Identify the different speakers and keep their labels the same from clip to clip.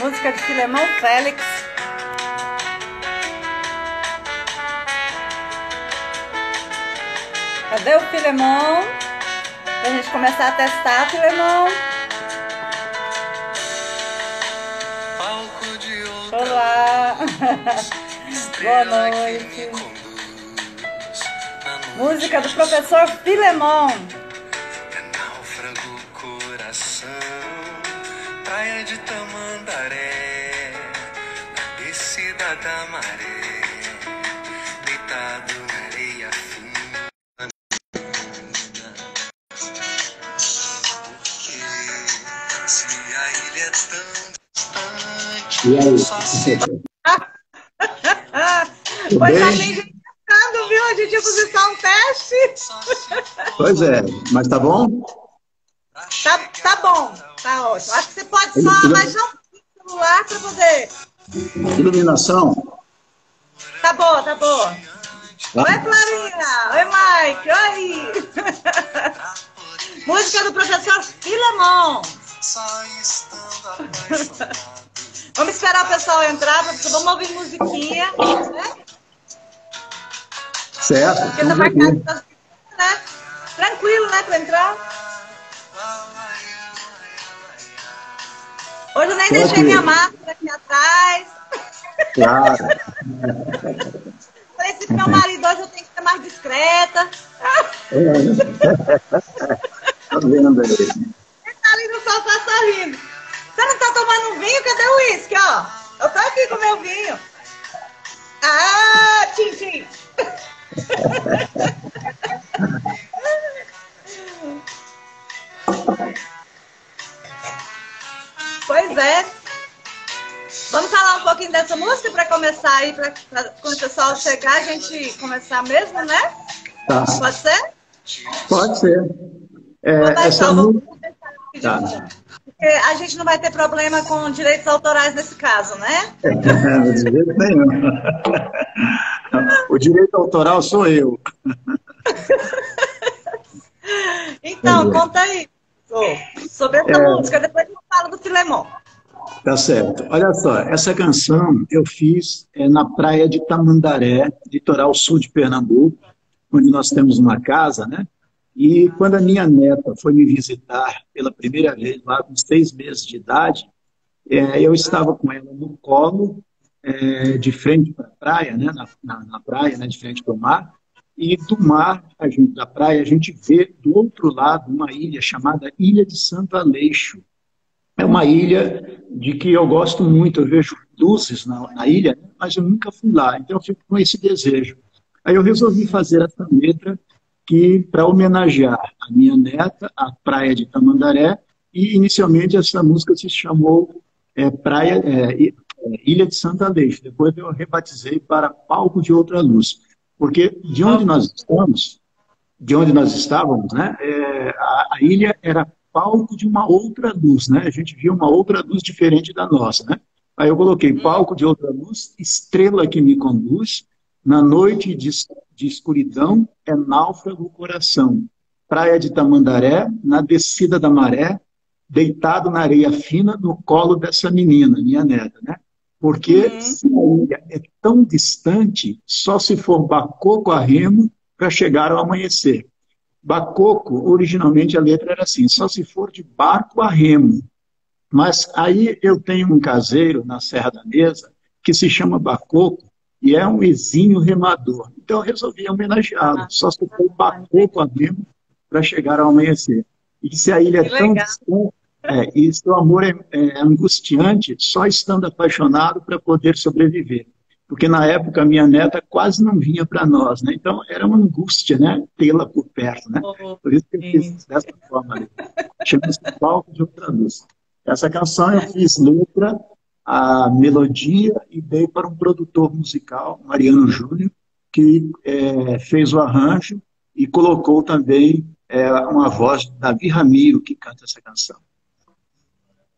Speaker 1: Música de Filemão Félix. Cadê o Filemão? Pra gente começar a testar, Filemão. Olá. Boa noite. Música do professor Filemão.
Speaker 2: É náufrago coração, praia de Tamandaré, na descida da maré, deitado na areia fina. Porque se a ilha é tão distante, só se...
Speaker 1: Pois a gente testando, viu? A gente ia fazer só um teste.
Speaker 3: Pois é, mas tá bom?
Speaker 1: Tá bom, tá ótimo. Acho que você pode só baixar um celular para poder.
Speaker 3: Iluminação?
Speaker 1: Tá boa, tá boa.
Speaker 3: Tá.
Speaker 1: Oi, Clarinha. Oi, Mike. Oi. Música do professor Filemão.
Speaker 2: Só estando apaixonado.
Speaker 1: Vamos esperar o pessoal entrar, vamos ouvir musiquinha, né?
Speaker 3: Certo.
Speaker 1: Porque tá marcado, né? Tranquilo, né, para entrar. Hoje eu nem deixei minha máscara aqui atrás.
Speaker 3: Claro.
Speaker 1: Falei assim, meu marido hoje eu tenho que ser mais discreta.
Speaker 3: Tá vendo aí?
Speaker 1: Ele tá ali no sofá sorrindo. Você não tá tomando um vinho? Cadê o uísque, ó? Eu tô aqui com o meu vinho. Ah, tchim, tchim. Pois é. Vamos falar um pouquinho dessa música para começar aí, para quando o pessoal chegar, a gente começar mesmo, né?
Speaker 3: Tá.
Speaker 1: Pode ser?
Speaker 3: Pode ser.
Speaker 1: Vou deixar,
Speaker 3: Essa
Speaker 1: vou
Speaker 3: música.
Speaker 1: deixar.
Speaker 3: Tá.
Speaker 1: Porque a gente não vai ter problema com direitos autorais nesse caso, né?
Speaker 3: De jeito nenhum. O direito autoral sou eu.
Speaker 1: Então, conta aí sobre essa música, depois eu falo do Filemão.
Speaker 3: Tá certo. Olha só, essa canção eu fiz na praia de Tamandaré, litoral sul de Pernambuco, onde nós temos uma casa, né? E quando a minha neta foi me visitar pela primeira vez, lá com 6 meses de idade, eu estava com ela no colo, de frente para a praia, né? Na praia, né? De frente para o mar, e do mar, da praia, a gente vê do outro lado uma ilha chamada Ilha de Santo Aleixo. É uma ilha de que eu gosto muito, eu vejo luzes na ilha, mas eu nunca fui lá, então eu fico com esse desejo. Aí eu resolvi fazer essa letra que para homenagear a minha neta, a praia de Tamandaré, e inicialmente essa música se chamou Ilha de Santo Aleixo. Depois eu rebatizei para Palco de Outra Luz, porque de onde nós estávamos, né, a ilha era palco de uma outra luz, né? A gente via uma outra luz diferente da nossa, né? Aí eu coloquei palco de outra luz, estrela que me conduz, na noite de escuridão é náufrago o coração. Praia de Tamandaré, na descida da maré, deitado na areia fina, no colo dessa menina, minha neta, né? Porque se a ilha é tão distante, só se for bacoco a remo para chegar ao amanhecer. Bacoco, originalmente a letra era assim, só se for de barco a remo. Mas aí eu tenho um caseiro na Serra da Mesa que se chama Bacoco e é um exímio remador. Então eu resolvi homenageá-lo, só se for bacoco a remo para chegar ao amanhecer. E se a ilha é tão distante, e seu amor é angustiante, só estando apaixonado para poder sobreviver. Porque na época a minha neta quase não vinha para nós, né? Então era uma angústia, né? Tê-la por perto, né? Por isso que eu fiz dessa forma ali. Chama-se Palco de Outra Luz. Essa canção eu fiz letra, a melodia e dei para um produtor musical, Mariano Júnior, que fez o arranjo e colocou também uma voz de Davi Ramiro, que canta essa canção.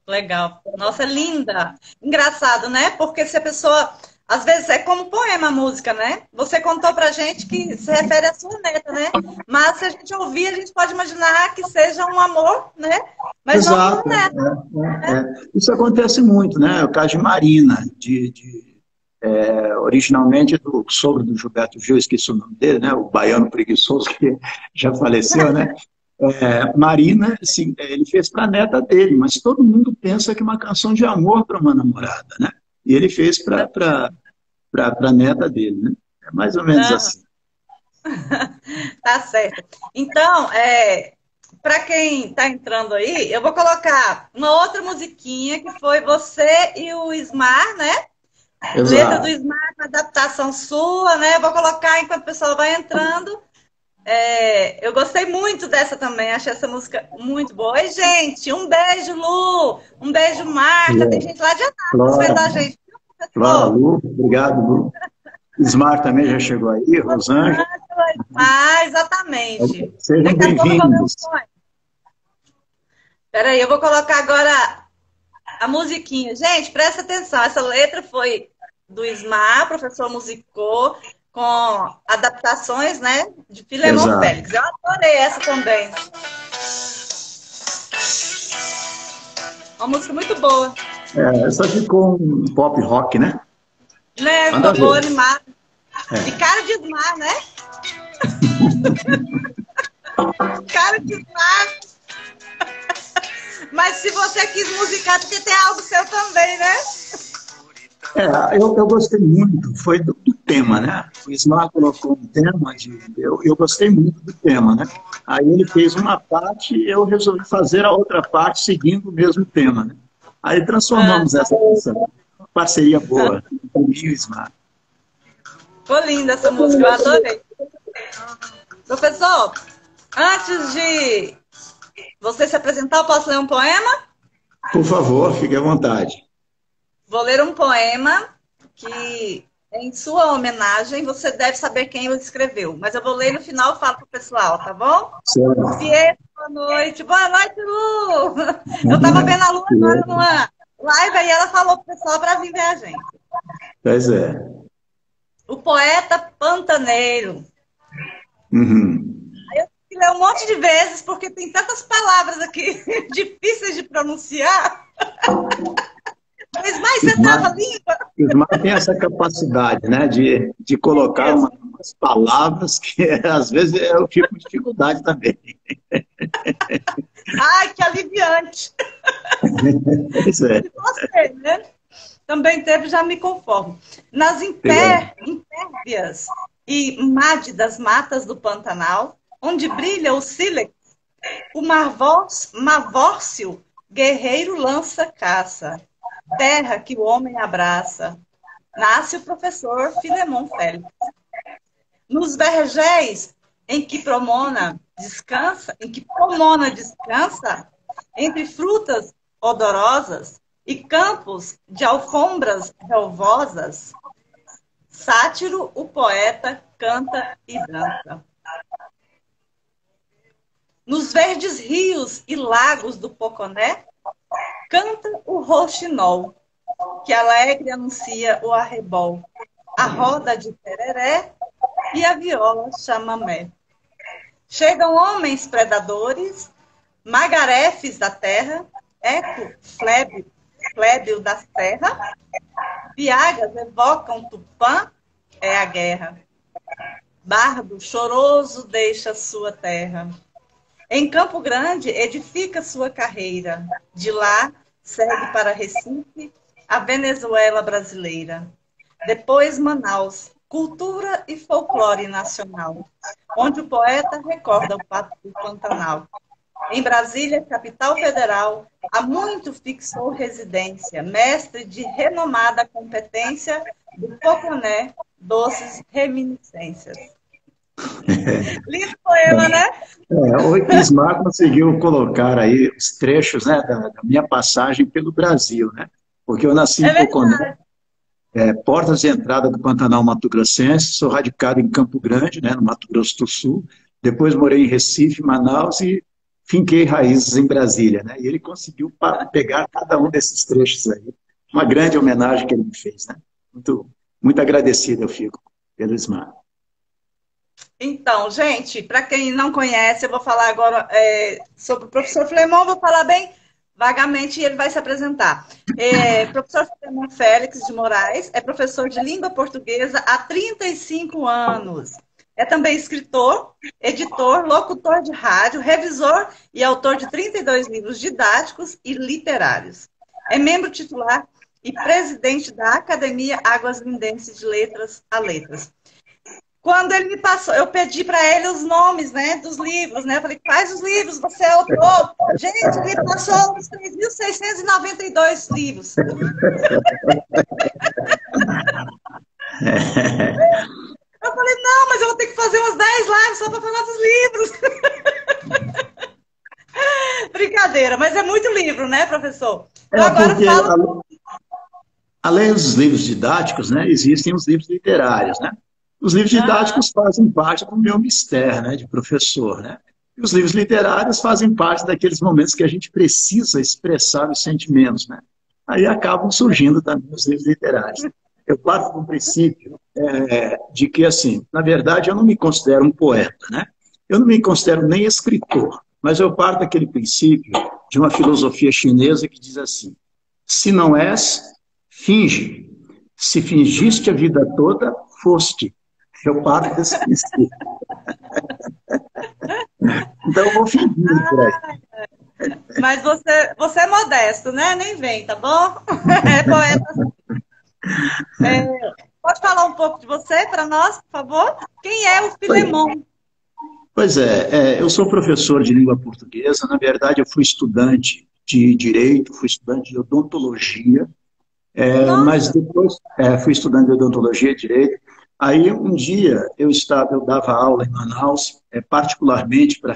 Speaker 1: Legal. Nossa, linda. Engraçado, né? Porque se a pessoa às vezes é como poema a música, né? Você contou pra gente que se refere à sua neta, né? Mas se a gente ouvir, a gente pode imaginar que seja um amor, né? Mas não
Speaker 3: Exato.
Speaker 1: uma neta.
Speaker 3: Isso acontece muito, né? O caso de Marina, originalmente do sogro do Gilberto Gil, esqueci o nome dele, né? O baiano preguiçoso que já faleceu, né? Marina, assim, ele fez para a neta dele, mas todo mundo pensa que é uma canção de amor para uma namorada, né? E ele fez para a neta dele, né? É mais ou menos
Speaker 1: Não,
Speaker 3: assim.
Speaker 1: tá certo. Então, para quem está entrando aí, eu vou colocar uma outra musiquinha que foi você e o Ismar, né? Letra do
Speaker 3: Exato.
Speaker 1: Ismar, uma adaptação sua, né? Vou colocar enquanto o pessoal vai entrando. Eu gostei muito dessa também, achei essa música muito boa. Oi, gente, um beijo, Lu, um beijo, Marta. Tem gente lá de Anápolis vendo a
Speaker 3: Flora,
Speaker 1: gente, viu,
Speaker 3: Flora,
Speaker 1: professor?
Speaker 3: Lu, obrigado, Lu. Ismar também já chegou aí, Rosângela.
Speaker 1: Exatamente.
Speaker 3: Sejam
Speaker 1: Daqui a pouco eu vou ler um
Speaker 3: bem-vindos.
Speaker 1: poema. Peraí, eu vou colocar agora a musiquinha. Gente, presta atenção. Essa letra foi do Ismar, professor musicou, com adaptações, né, de Filemon
Speaker 3: Exato.
Speaker 1: Félix. Eu adorei essa também. Uma música muito boa.
Speaker 3: Essa ficou um pop rock, né?
Speaker 1: Né?
Speaker 3: Manda
Speaker 1: Ficou boa,
Speaker 3: ver.
Speaker 1: animada. E
Speaker 3: É.
Speaker 1: cara de Ismar, né? Cara de Ismar. Mas se você quis musicar, porque tem algo seu também, né?
Speaker 3: Eu gostei muito, foi do tema, né? O Ismar colocou um tema, eu gostei muito do tema, né? Aí ele fez uma parte e eu resolvi fazer a outra parte seguindo o mesmo tema, né? Aí
Speaker 1: Ah,
Speaker 3: transformamos essa canção. Uma parceria boa entre mim e o Ismar.
Speaker 1: ficou linda essa música, eu adorei. Professor, antes de você se apresentar, eu posso ler um poema?
Speaker 3: Por favor, fique à vontade.
Speaker 1: Vou ler um poema que, em sua homenagem, você deve saber quem o escreveu. Mas eu vou ler no final e falo pro pessoal, tá bom?
Speaker 3: Certo.
Speaker 1: Fiel, boa noite. Boa noite, Lu! Eu tava vendo a Lu agora numa live e ela falou pro pessoal para vir ver a gente.
Speaker 3: Pois é.
Speaker 1: O poeta pantaneiro.
Speaker 3: Uhum.
Speaker 1: Eu tive que ler um monte de vezes, porque tem tantas palavras aqui difíceis de pronunciar. Mas você
Speaker 3: Ismar,
Speaker 1: trava a língua?
Speaker 3: Ismar tem essa capacidade, né, de colocar umas palavras que às vezes eu fico com dificuldade também.
Speaker 1: Ai, que aliviante.
Speaker 3: Pois é.
Speaker 1: E você, né? Também teve, já me conformo. Nas
Speaker 3: Obrigado.
Speaker 1: impérvias e mádidas matas do Pantanal, onde brilha o sílex, o mavórcio guerreiro lança caça, terra que o homem abraça, nasce o professor Filemon Félix. Nos vergéis em que Pomona descansa, entre frutas odorosas e campos de alfombras relvosas, Sátiro, o poeta, canta e dança. Nos verdes rios e lagos do Poconé, canta o roxinol, que alegre anuncia o arrebol, a roda de tereré e a viola chamamé. Chegam homens predadores, magarefes da terra, eco, flébio da serra, viagas evocam Tupã, é a guerra. Bardo choroso deixa sua terra. Em Campo Grande edifica sua carreira. De lá segue para Recife, a Venezuela brasileira. Depois Manaus, cultura e folclore nacional, onde o poeta recorda o Pacto do Pantanal. Em Brasília, capital federal, há muito fixou residência, mestre de renomada competência do Poconé, doces reminiscências. Lindo poema, né?
Speaker 3: O Ismar conseguiu colocar aí os trechos, né, da minha passagem pelo Brasil, né? Porque eu nasci em Poconé, portas de entrada do Pantanal Mato Grossense, sou radicado em Campo Grande, né, no Mato Grosso do Sul, depois morei em Recife, Manaus e finquei raízes em Brasília, né? E ele conseguiu pegar cada um desses trechos aí. Uma grande homenagem que ele me fez, né? Muito, Muito agradecido eu fico pelo Ismar.
Speaker 1: Então, gente, para quem não conhece, eu vou falar agora sobre o professor Filemon, vou falar bem vagamente e ele vai se apresentar. Professor Filemon Félix de Moraes é professor de língua portuguesa há 35 anos. É também escritor, editor, locutor de rádio, revisor e autor de 32 livros didáticos e literários. É membro titular e presidente da Academia Águas Lindenses de Letras a Letras. Quando ele me passou, eu pedi para ele os nomes, né, dos livros, né? Eu falei, faz os livros, você é autor. Gente, ele passou os 3.692 livros. Eu falei, não, mas eu vou ter que fazer umas 10 lives só para falar dos livros. Brincadeira, mas é muito livro, né, professor? Eu agora falo...
Speaker 3: Além dos livros didáticos, né, existem os livros literários, né? Os livros didáticos fazem parte do meu mistério, né, de professor, né? E os livros literários fazem parte daqueles momentos que a gente precisa expressar os sentimentos, né? Aí acabam surgindo também os livros literários. Eu parto do princípio de que, assim, na verdade, eu não me considero um poeta, né? Eu não me considero nem escritor, mas eu parto daquele princípio de uma filosofia chinesa que diz assim, se não és, finge. Se fingiste a vida toda, foste. Eu parto desse princípio. Então eu vou fingir por aí.
Speaker 1: Mas você é modesto, né? Nem vem, tá bom? É poeta. Pode falar um pouco de você para nós, por favor? Quem é o Filemon?
Speaker 3: Pois eu sou professor de língua portuguesa. Na verdade, eu fui estudante de direito, fui estudante de odontologia, mas depois fui estudante de odontologia e direito. Aí, um dia, eu dava aula em Manaus, particularmente para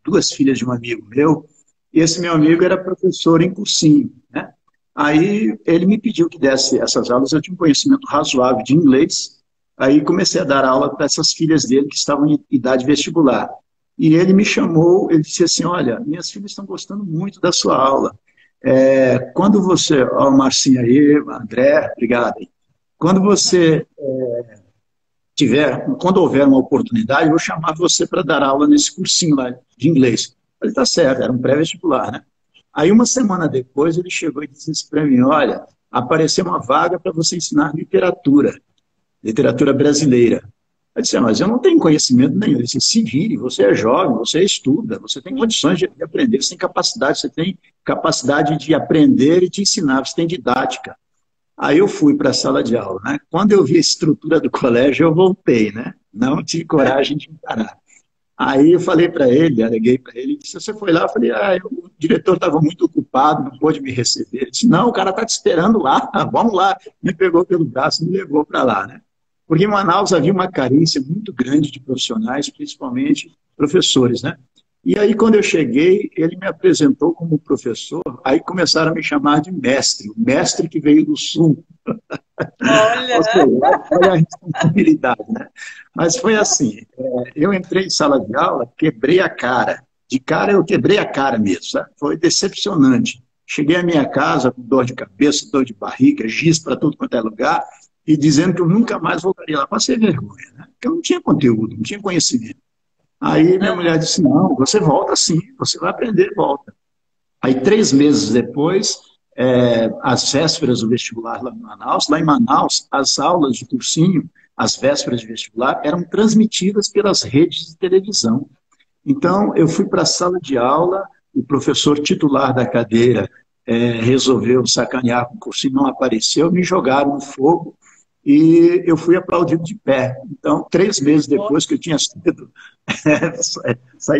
Speaker 3: duas filhas de um amigo meu, e esse meu amigo era professor em cursinho, né? Aí, ele me pediu que desse essas aulas, eu tinha um conhecimento razoável de inglês, aí comecei a dar aula para essas filhas dele que estavam em idade vestibular. E ele me chamou, ele disse assim, olha, minhas filhas estão gostando muito da sua aula. Quando você... Ó, Marcinha aí, André, obrigado aí. Quando você quando houver uma oportunidade, eu vou chamar você para dar aula nesse cursinho lá de inglês. Eu falei, tá certo, era um pré-vestibular, né? Aí, uma semana depois, ele chegou e disse para mim, olha, apareceu uma vaga para você ensinar literatura brasileira. Eu disse, mas eu não tenho conhecimento nenhum. Ele disse, se vire, você é jovem, você estuda, você tem condições de aprender, você tem capacidade de aprender e de ensinar, você tem didática. Aí eu fui para a sala de aula, né? Quando eu vi a estrutura do colégio, eu voltei, né? Não tive coragem de encarar. Aí eu falei para ele, aleguei para ele, disse, você foi lá? Eu falei, o diretor estava muito ocupado, não pôde me receber. Ele disse, não, o cara está te esperando lá, vamos lá. Me pegou pelo braço e me levou para lá, né? Porque em Manaus havia uma carência muito grande de profissionais, principalmente professores, né? E aí, quando eu cheguei, ele me apresentou como professor, aí começaram a me chamar de mestre, o mestre que veio do Sul.
Speaker 1: Olha,
Speaker 3: olha a responsabilidade, né? Mas foi assim, eu entrei em sala de aula, quebrei a cara. De cara, eu quebrei a cara mesmo, sabe? Foi decepcionante. Cheguei à minha casa com dor de cabeça, dor de barriga, giz para tudo quanto é lugar, e dizendo que eu nunca mais voltaria lá. Passei vergonha, né? Porque eu não tinha conteúdo, não tinha conhecimento. Aí minha mulher disse, não, você volta sim, você vai aprender, volta. Aí 3 meses depois, às vésperas do vestibular lá em Manaus, as aulas de cursinho, as vésperas de vestibular, eram transmitidas pelas redes de televisão. Então, eu fui para a sala de aula, o professor titular da cadeira resolveu sacanear com o cursinho, não apareceu, me jogaram no fogo, e eu fui aplaudido de pé. Então, 3 meses depois que eu tinha saído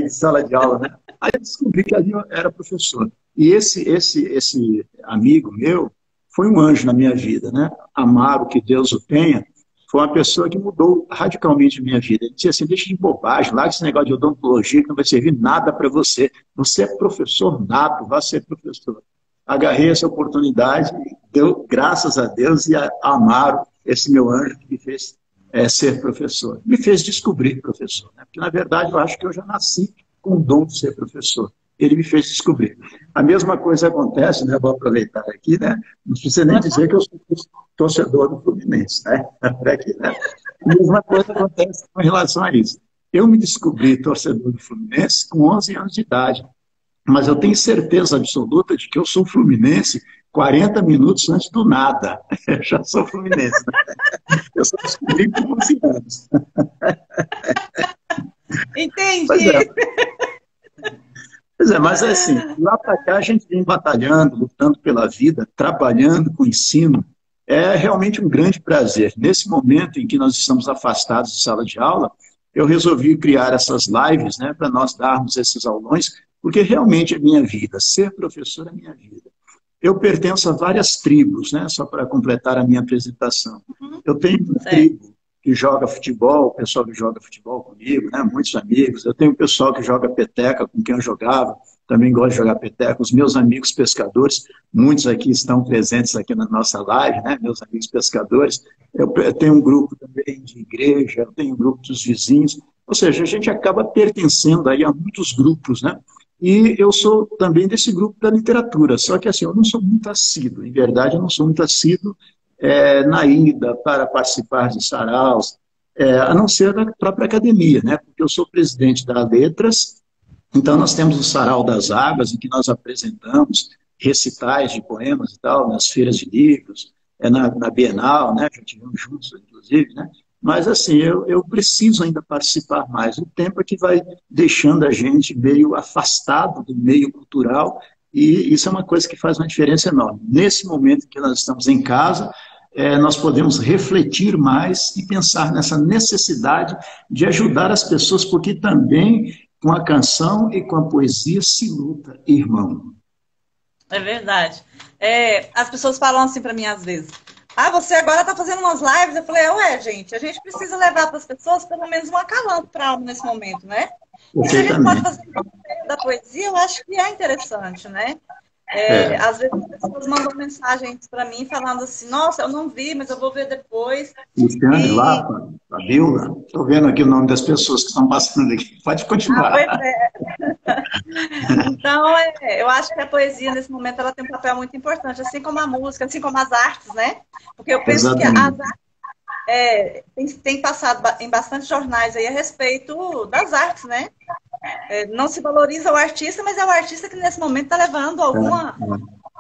Speaker 3: de sala de aula, né? Aí eu descobri que ali eu era professor. E esse amigo meu foi um anjo na minha vida, né? Amaro, que Deus o tenha, foi uma pessoa que mudou radicalmente a minha vida. Ele disse assim, deixa de bobagem, larga esse negócio de odontologia que não vai servir nada para você. Você é professor nato, vai ser professor. Agarrei essa oportunidade, deu graças a Deus e a Amaro, esse meu anjo que me fez ser professor. Me fez descobrir professor, né? Porque, na verdade, eu acho que eu já nasci com o dom de ser professor. Ele me fez descobrir. A mesma coisa acontece, né? Vou aproveitar aqui, né? Não precisa nem dizer que torcedor do Fluminense, né? Né? A mesma coisa acontece com relação a isso. Eu me descobri torcedor do Fluminense com 11 anos de idade, mas eu tenho certeza absoluta de que eu sou fluminense 40 minutos antes do nada. Eu já sou fluminense, né? Eu só descobri com 11 anos.
Speaker 1: Entendi.
Speaker 3: Pois é, mas é assim, lá para cá a gente vem batalhando, lutando pela vida, trabalhando com o ensino. É realmente um grande prazer. Nesse momento em que nós estamos afastados de sala de aula, eu resolvi criar essas lives, né, para nós darmos esses aulões, porque realmente é minha vida. Ser professor é minha vida. Eu pertenço a várias tribos, né, só para completar a minha apresentação. Eu tenho uma tribo que joga futebol, o pessoal que joga futebol comigo, né, muitos amigos. Eu tenho o pessoal que joga peteca, com quem eu jogava, também gosto de jogar peteca. Os meus amigos pescadores, muitos aqui estão presentes aqui na nossa live, né, meus amigos pescadores. Eu tenho um grupo também de igreja, eu tenho um grupo dos vizinhos. Ou seja, a gente acaba pertencendo aí a muitos grupos, né? E eu sou também desse grupo da literatura, só que assim, eu não sou muito assíduo, em verdade eu não sou muito assíduo na ida para participar de saraus, a não ser da própria academia, né? Porque eu sou presidente da Letras, então nós temos o Sarau das Águas, em que nós apresentamos recitais de poemas e tal, nas feiras de livros, na Bienal, né? Já tivemos juntos, inclusive, né? Mas, assim, eu preciso ainda participar mais. O tempo é que vai deixando a gente meio afastado do meio cultural, e isso é uma coisa que faz uma diferença enorme. Nesse momento que nós estamos em casa, nós podemos refletir mais e pensar nessa necessidade de ajudar as pessoas, porque também com a canção e com a poesia se luta, irmão.
Speaker 1: É verdade. As pessoas falam assim para mim às vezes: ah, você agora está fazendo umas lives? Eu falei: ué, gente, a gente precisa levar para as pessoas pelo menos um acalanto para a alma nesse momento, né? E se a gente pode fazer da poesia, eu acho que é interessante, né? Às vezes as pessoas mandam mensagens para mim falando assim: nossa, eu não vi, mas eu vou ver depois.
Speaker 3: Cristiane, lá, Fabiola, estou vendo aqui o nome das pessoas que estão passando aqui. Pode continuar.
Speaker 1: Pois é. Então, eu acho que a poesia, nesse momento, ela tem um papel muito importante, assim como a música, assim como as artes, né? Porque eu penso Exatamente. Que as artes tem passado em bastante jornais aí a respeito das artes, né? Não se valoriza o artista, mas é o artista que, nesse momento, está levando alguma...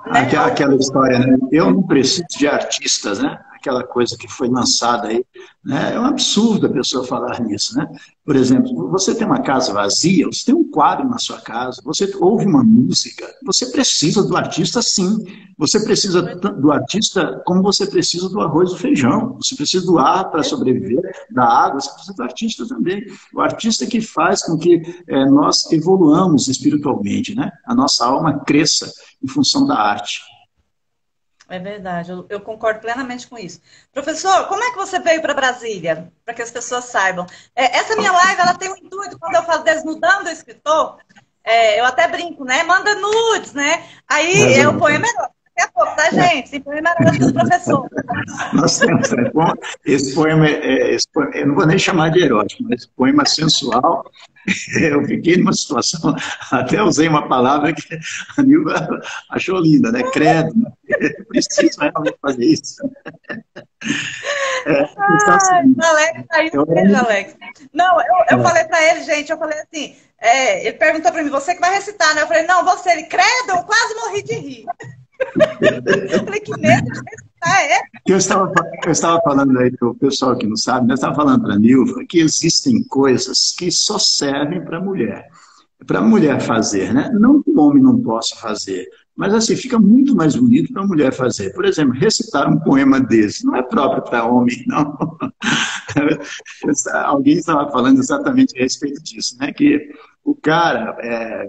Speaker 3: Né? Aquela história, né? Eu não preciso de artistas, né? Aquela coisa que foi lançada aí, né? É um absurdo a pessoa falar nisso, né? Por exemplo, você tem uma casa vazia, você tem um quadro na sua casa, você ouve uma música, você precisa do artista sim, você precisa do artista como você precisa do arroz e do feijão, você precisa do ar para sobreviver, da água, você precisa do artista também. O artista que faz com que nós evoluamos espiritualmente, né? A nossa alma cresça em função da arte.
Speaker 1: É verdade, eu concordo plenamente com isso. Professor, como é que você veio para Brasília? Para que as pessoas saibam. Essa minha live, ela tem um intuito, quando eu falo desnudando o escritor, eu até brinco, né? Manda nudes, né? Aí o poema erótico. Daqui a pouco, tá, gente? Esse poema erótico do professor.
Speaker 3: Nós temos, esse poema, eu não vou nem chamar de erótico, mas esse poema sensual. Eu fiquei numa situação, até usei uma palavra que a Nilva achou linda, né? Credo. Eu preciso realmente fazer isso.
Speaker 1: Alex, Alex. Não, eu falei para ele, gente, eu falei assim, ele perguntou para mim: você que vai recitar, né? Eu falei: não, você. Ele: credo, eu quase morri de rir. Eu falei: que medo de recitar,
Speaker 3: Eu estava falando aí para o pessoal que não sabe, eu estava falando para a Nilva que existem coisas que só servem para a mulher fazer, né? Não que o homem não possa fazer, mas assim, fica muito mais bonito para a mulher fazer. Por exemplo, recitar um poema desse, não é próprio para homem, não. Alguém estava falando exatamente a respeito disso, né? Que o cara,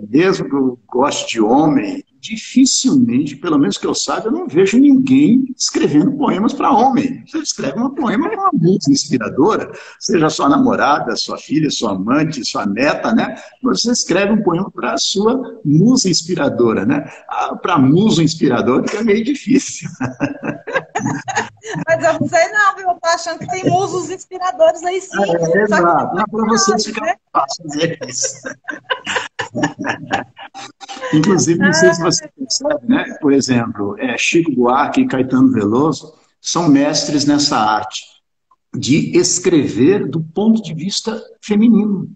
Speaker 3: mesmo que eu goste de homem, dificilmente, pelo menos que eu saiba, eu não vejo ninguém escrevendo poemas para homem. Você escreve um poema com uma música inspiradora, seja sua namorada, sua filha, sua amante, sua neta, né? Você escreve um poema para a sua musa inspiradora, né? Para muso inspirador fica meio difícil.
Speaker 1: Mas eu não sei não, viu? Eu tô achando que tem musos inspiradores aí sim.
Speaker 3: Exato. Para vocês fica mais fácil fazer isso. Inclusive, não sei se você percebe, né? Por exemplo, Chico Buarque e Caetano Veloso são mestres nessa arte de escrever do ponto de vista feminino.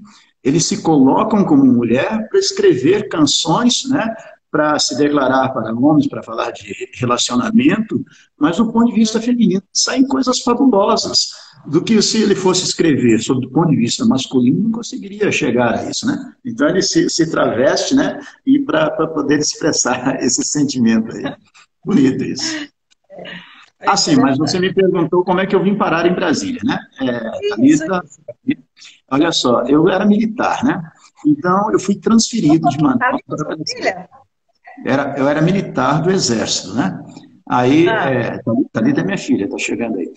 Speaker 3: Eles se colocam como mulher para escrever canções, né, para se declarar para homens, para falar de relacionamento, mas do ponto de vista feminino saem coisas fabulosas, do que se ele fosse escrever sob o ponto de vista masculino, não conseguiria chegar a isso, né? Então ele se traveste, né, e para poder expressar esse sentimento aí. Bonito isso. Sim, mas você me perguntou como é que eu vim parar em Brasília, né? Thalita, olha só, eu era militar, né? Então eu fui transferido de Manaus para Brasília. Eu era militar do Exército, né? Aí, Thalita é minha filha, está chegando aí.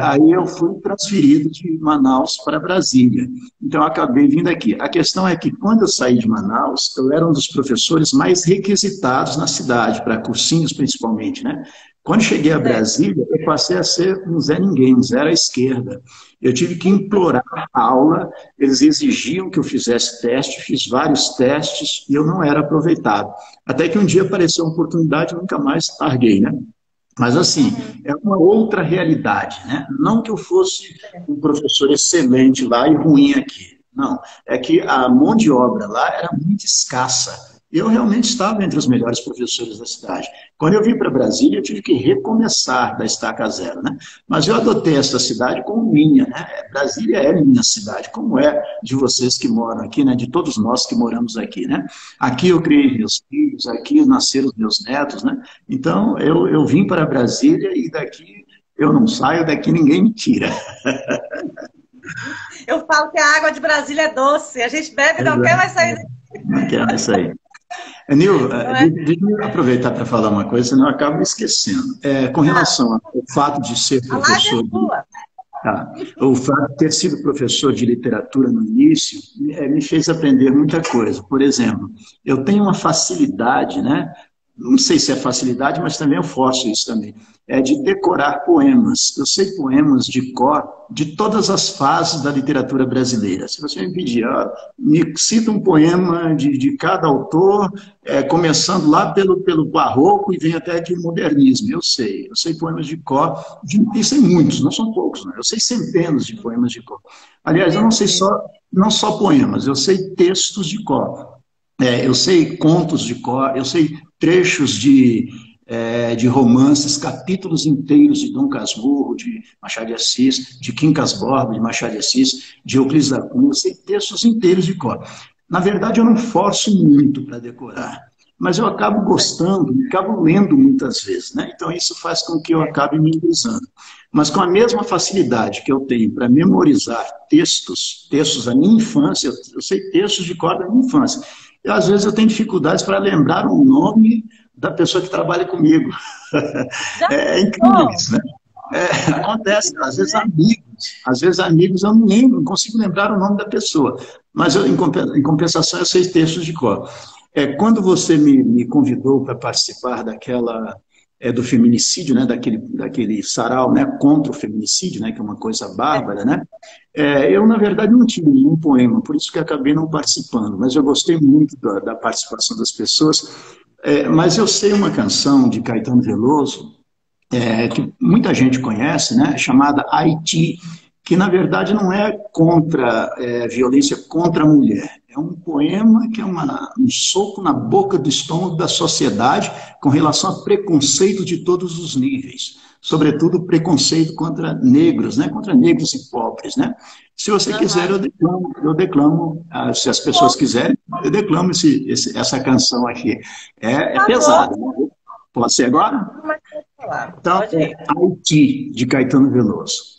Speaker 3: Aí eu fui transferido de Manaus para Brasília. Então eu acabei vindo aqui. A questão é que quando eu saí de Manaus, eu era um dos professores mais requisitados na cidade, para cursinhos principalmente, né? Quando cheguei a Brasília, eu passei a ser um Zé Ninguém, um zero à esquerda. Eu tive que implorar a aula, eles exigiam que eu fizesse teste, fiz vários testes e eu não era aproveitado. Até que um dia apareceu uma oportunidade e nunca mais larguei, né? Mas assim, é uma outra realidade, né? Não que eu fosse um professor excelente lá e ruim aqui. Não, é que a mão de obra lá era muito escassa. Eu realmente estava entre os melhores professores da cidade. Quando eu vim para Brasília, eu tive que recomeçar da estaca zero, né? Mas eu adotei essa cidade como minha, né? Brasília é minha cidade, como é de vocês que moram aqui, né? De todos nós que moramos aqui, né? Aqui eu criei meus filhos, aqui nasceram os meus netos, né? Então, eu vim para Brasília e daqui eu não saio, daqui ninguém me tira.
Speaker 1: Eu falo que a água de Brasília é doce, a gente bebe e não quer mais sair daqui.
Speaker 3: Não quer mais sair. Nil, deixa eu aproveitar para falar uma coisa, senão eu acabo me esquecendo. Com relação ao fato de ser professor... O fato de ter sido professor de literatura no início me fez aprender muita coisa. Por exemplo, eu tenho uma facilidade, né? Não sei se é facilidade, mas também eu forço isso também, de decorar poemas. Eu sei poemas de cor de todas as fases da literatura brasileira. Se você me pedir, me cita um poema de cada autor, começando lá pelo barroco e vem até aqui o modernismo. Eu sei poemas de cor, e sei muitos, não são poucos, né? Eu sei centenas de poemas de cor. Aliás, eu não sei não só poemas, eu sei textos de cor. Eu sei contos de cor, eu sei trechos de romances, capítulos inteiros de Dom Casmurro, de Machado de Assis, de Quincas Borba, de Machado de Assis, de Euclides da Cunha, eu sei textos inteiros de cor. Na verdade, eu não forço muito para decorar, mas eu acabo gostando, acabo lendo muitas vezes, né? Então isso faz com que eu acabe memorizando. Mas com a mesma facilidade que eu tenho para memorizar textos da minha infância, eu sei textos de cor da minha infância. E, às vezes eu tenho dificuldades para lembrar o nome da pessoa que trabalha comigo. É incrível isso, né? Acontece, às vezes amigos eu não lembro, não consigo lembrar o nome da pessoa, mas em compensação eu sei textos de cor. Quando você me convidou para participar do feminicídio, né, daquele sarau, né, contra o feminicídio, né, que é uma coisa bárbara, né, eu, na verdade, não tinha nenhum poema, por isso que acabei não participando, mas eu gostei muito da participação das pessoas, mas eu sei uma canção de Caetano Veloso, que muita gente conhece, né, chamada Haiti, que na verdade não é contra violência contra a mulher. É um poema que é um soco na boca do estômago da sociedade com relação a preconceito de todos os níveis. Sobretudo preconceito contra negros, né? Contra negros e pobres, né? Se você quiser, eu declamo, se as pessoas quiserem, eu declamo essa canção aqui. É pesada, né? Pode ser agora? Então, Haiti, de Caetano Veloso.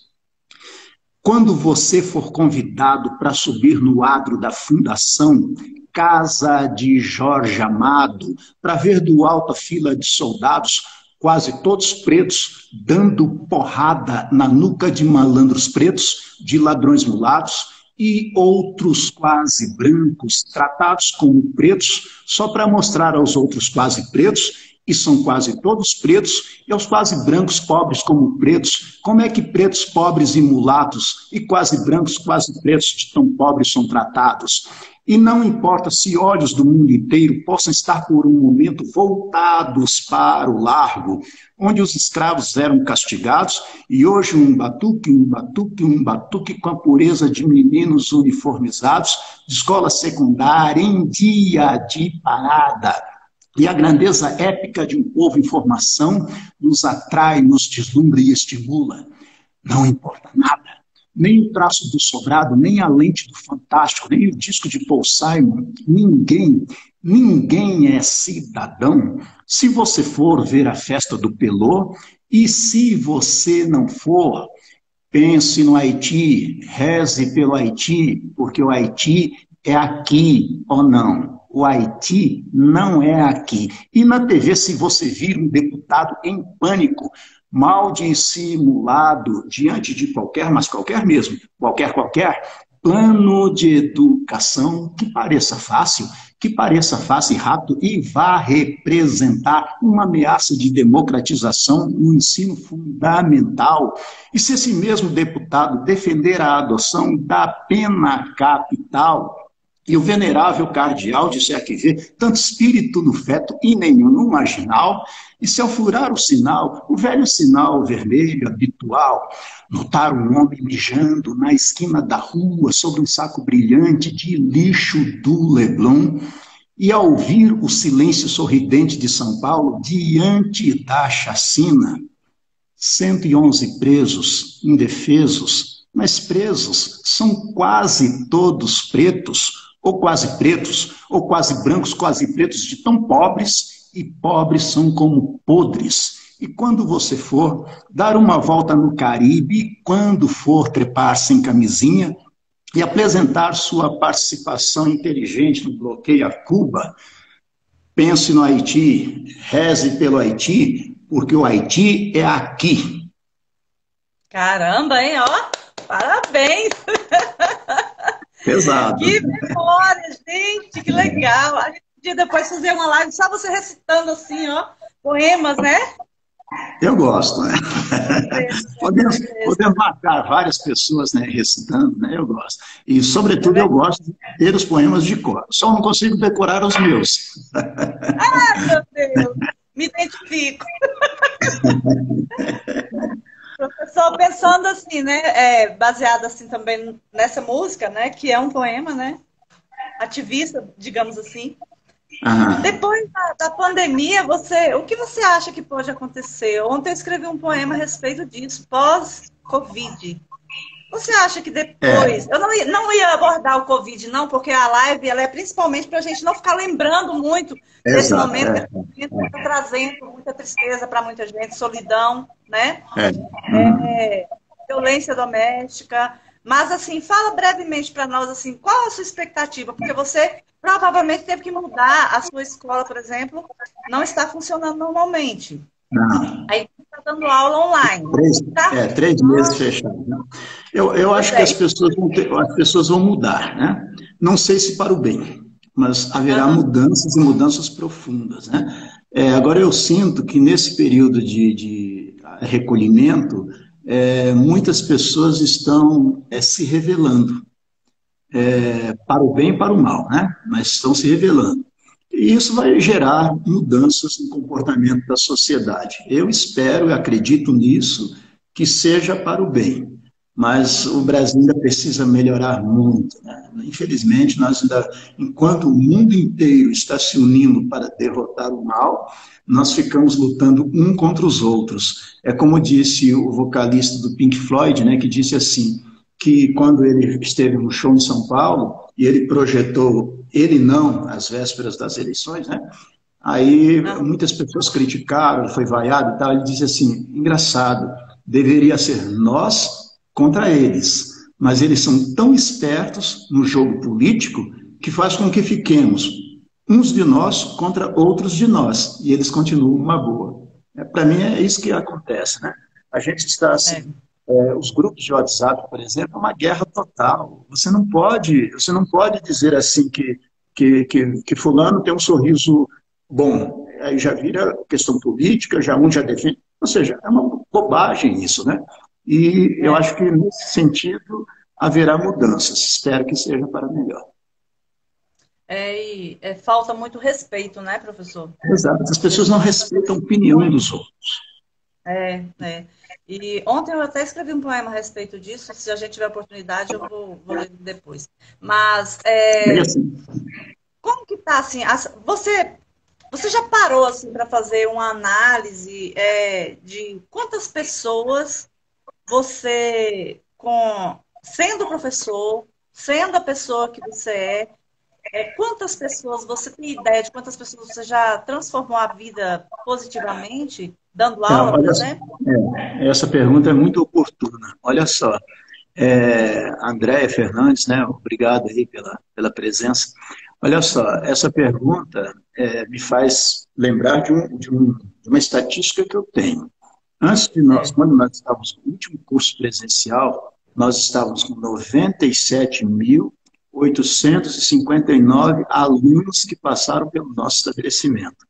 Speaker 3: Quando você for convidado para subir no adro da fundação, Casa de Jorge Amado, para ver do alto a fila de soldados, quase todos pretos, dando porrada na nuca de malandros pretos, de ladrões mulatos, e outros quase brancos, tratados como pretos, só para mostrar aos outros quase pretos, e são quase todos pretos, e aos quase brancos pobres como pretos, como é que pretos pobres e mulatos, e quase brancos quase pretos de tão pobres são tratados? E não importa se olhos do mundo inteiro possam estar por um momento voltados para o largo, onde os escravos eram castigados, e hoje um batuque, um batuque, um batuque com a pureza de meninos uniformizados, de escola secundária, em dia de parada. E a grandeza épica de um povo em formação nos atrai, nos deslumbra e estimula. Não importa nada. Nem o traço do sobrado, nem a lente do fantástico, nem o disco de Paul Simon, ninguém é cidadão. Se você for ver a festa do Pelô, e se você não for, pense no Haiti, reze pelo Haiti, porque o Haiti é aqui ou não. O Haiti não é aqui. E na TV, se você vir um deputado em pânico, mal dissimulado, diante de qualquer, mas qualquer mesmo, qualquer, plano de educação que pareça fácil e rápido e vá representar uma ameaça de democratização no ensino fundamental. E se esse mesmo deputado defender a adoção da pena capital, e o venerável cardeal disser que vê tanto espírito no feto e nenhum no marginal, e se ao furar o sinal, o velho sinal vermelho habitual, notar um homem mijando na esquina da rua sobre um saco brilhante de lixo do Leblon, e ao ouvir o silêncio sorridente de São Paulo diante da chacina, 111 presos, indefesos, mas presos são quase todos pretos, ou quase pretos, ou quase brancos, quase pretos, de tão pobres, e pobres são como podres. E quando você for dar uma volta no Caribe, quando for trepar sem camisinha e apresentar sua participação inteligente no bloqueio a Cuba, pense no Haiti, reze pelo Haiti, porque o Haiti é aqui.
Speaker 1: Caramba, hein? Ó, parabéns!
Speaker 3: Pesado.
Speaker 1: Que memória, gente, que legal. A gente podia depois fazer uma live só você recitando assim, ó, poemas, né?
Speaker 3: Eu gosto, né? Podemos marcar várias pessoas, né, recitando, né? Eu gosto. E, sobretudo, eu gosto de ter os poemas de cor. Só não consigo decorar os meus.
Speaker 1: Ah, meu Deus! Me identifico. Professor, pensando assim, né, baseado assim também nessa música, né, que é um poema, né, ativista, digamos assim. Depois da pandemia, o que você acha que pode acontecer? Ontem eu escrevi um poema a respeito disso, pós-Covid. Você acha que depois... Eu não ia abordar o Covid, não, porque a live ela é principalmente para a gente não ficar lembrando muito desse momento que está trazendo muita tristeza para muita gente, solidão, né? Violência doméstica. Mas, assim, fala brevemente para nós, assim, qual é a sua expectativa? Porque você provavelmente teve que mudar a sua escola, por exemplo, não está funcionando normalmente.
Speaker 3: Não.
Speaker 1: Aí está dando aula online.
Speaker 3: 3 meses fechados. Né? Eu acho que as pessoas vão mudar, né? Não sei se para o bem, mas haverá mudanças e mudanças profundas, né? Agora eu sinto que nesse período de recolhimento, muitas pessoas estão se revelando, para o bem e para o mal, né? Mas estão se revelando. E isso vai gerar mudanças no comportamento da sociedade. Eu espero e acredito nisso, que seja para o bem. Mas o Brasil ainda precisa melhorar muito, né? Infelizmente, nós ainda, enquanto o mundo inteiro está se unindo para derrotar o mal, nós ficamos lutando um contra os outros. É como disse o vocalista do Pink Floyd, né, que disse assim, que quando ele esteve no show em São Paulo, e ele projetou, ele não, às vésperas das eleições, né? Aí muitas pessoas criticaram, foi vaiado e tal, ele disse assim, engraçado, deveria ser nós contra eles, mas eles são tão espertos no jogo político que faz com que fiquemos uns de nós contra outros de nós, e eles continuam uma boa. Para mim é isso que acontece, né? A gente está assim... os grupos de WhatsApp, por exemplo, é uma guerra total. Você não pode dizer assim que fulano tem um sorriso bom. Aí já vira questão política, um já defende. Ou seja, é uma bobagem isso, né? E eu acho que nesse sentido haverá mudanças. Espero que seja para melhor.
Speaker 1: Falta muito respeito, né, professor?
Speaker 3: Exato. As pessoas não respeitam a opinião dos outros.
Speaker 1: É. E ontem eu até escrevi um poema a respeito disso. Se a gente tiver oportunidade, eu vou ler depois. Mas
Speaker 3: É assim,
Speaker 1: como que tá assim? Você já parou assim para fazer uma análise de quantas pessoas você, sendo professor, sendo a pessoa que você quantas pessoas você tem ideia de quantas pessoas você já transformou a vida positivamente, dando aula, por
Speaker 3: olha,
Speaker 1: exemplo?
Speaker 3: essa pergunta é muito oportuna. Olha só, Andréia Fernandes, né? Obrigado aí pela presença. Olha só, essa pergunta me faz lembrar de uma estatística que eu tenho. Antes de nós,
Speaker 1: É.
Speaker 3: quando nós estávamos no último curso presencial, nós estávamos com 97.859 alunos que passaram pelo nosso estabelecimento.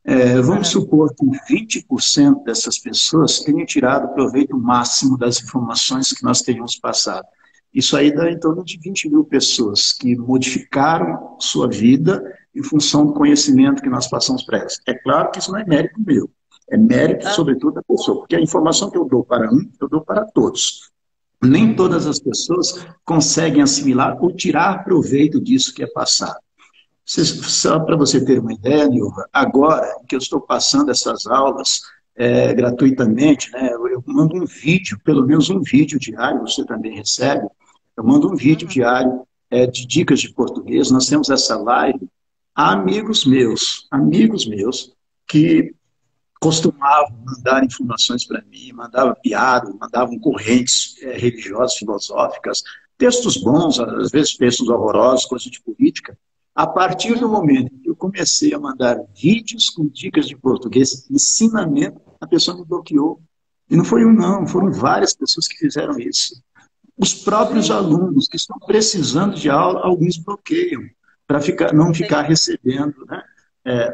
Speaker 3: Vamos
Speaker 1: Maravilha.
Speaker 3: supor que 20% dessas pessoas tenham tirado proveito máximo das informações que nós tenhamos passado. Isso aí dá em torno de 20 mil pessoas que modificaram sua vida em função do conhecimento que nós passamos para elas. É claro que isso não é mérito meu, é mérito,
Speaker 1: Ah,
Speaker 3: sobretudo, da pessoa, porque a informação que eu dou para um, eu dou para todos. Nem todas as pessoas conseguem assimilar ou tirar proveito disso que é passado. Só para você ter uma ideia, Nilva, agora que eu estou passando essas aulas gratuitamente, né, eu mando um vídeo, pelo menos um vídeo diário, você também recebe, eu mando um vídeo
Speaker 1: uhum.
Speaker 3: diário de dicas de português, nós temos essa live, há amigos meus, que costumavam mandar informações para mim, mandavam piada, mandavam correntes religiosas, filosóficas, textos bons, às vezes textos horrorosos, coisas de política. A partir do momento que eu comecei a mandar vídeos com dicas de português, ensinamento, a pessoa me bloqueou. E não foi um, não, foram várias pessoas que fizeram isso. Os próprios
Speaker 1: Gente,
Speaker 3: alunos que estão precisando de aula, alguns bloqueiam, para não ficar recebendo, né?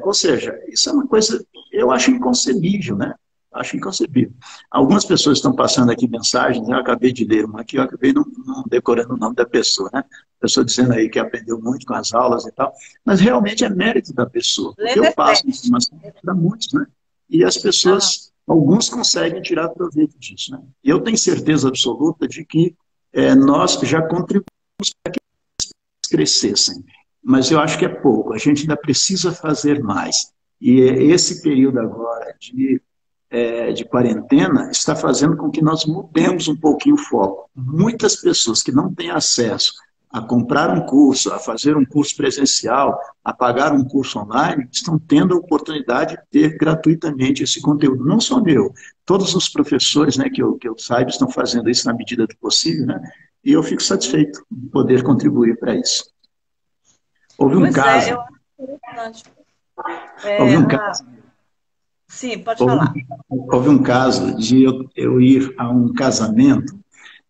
Speaker 3: Ou seja, isso é uma coisa, eu acho inconcebível, né? Acho inconcebível. Algumas pessoas estão passando aqui mensagens, eu acabei de ler uma aqui, eu acabei não decorando o nome da pessoa, né? A pessoa dizendo aí que aprendeu muito com as aulas e tal, mas realmente é mérito da pessoa, porque eu passo
Speaker 1: Lenefete.
Speaker 3: informação para muitos, né? E as
Speaker 1: Aham.
Speaker 3: pessoas, alguns conseguem tirar proveito disso, né? E eu tenho certeza absoluta de que nós já contribuímos para que eles crescessem. Mas eu acho que é pouco, a gente ainda precisa fazer mais. E esse período agora de quarentena está fazendo com que nós mudemos um pouquinho o foco. Muitas pessoas que não têm acesso a comprar um curso, a fazer um curso presencial, a pagar um curso online, estão tendo a oportunidade de ter gratuitamente esse conteúdo. Não só meu, todos os professores, né, que eu saiba estão fazendo isso na medida do possível, né, e eu fico satisfeito de poder contribuir para isso. Houve um
Speaker 1: Pois é,
Speaker 3: caso,
Speaker 1: eu acho interessante.
Speaker 3: houve
Speaker 1: É,
Speaker 3: um
Speaker 1: ah,
Speaker 3: caso
Speaker 1: sim, pode
Speaker 3: Houve,
Speaker 1: falar.
Speaker 3: houve um caso de eu ir a um casamento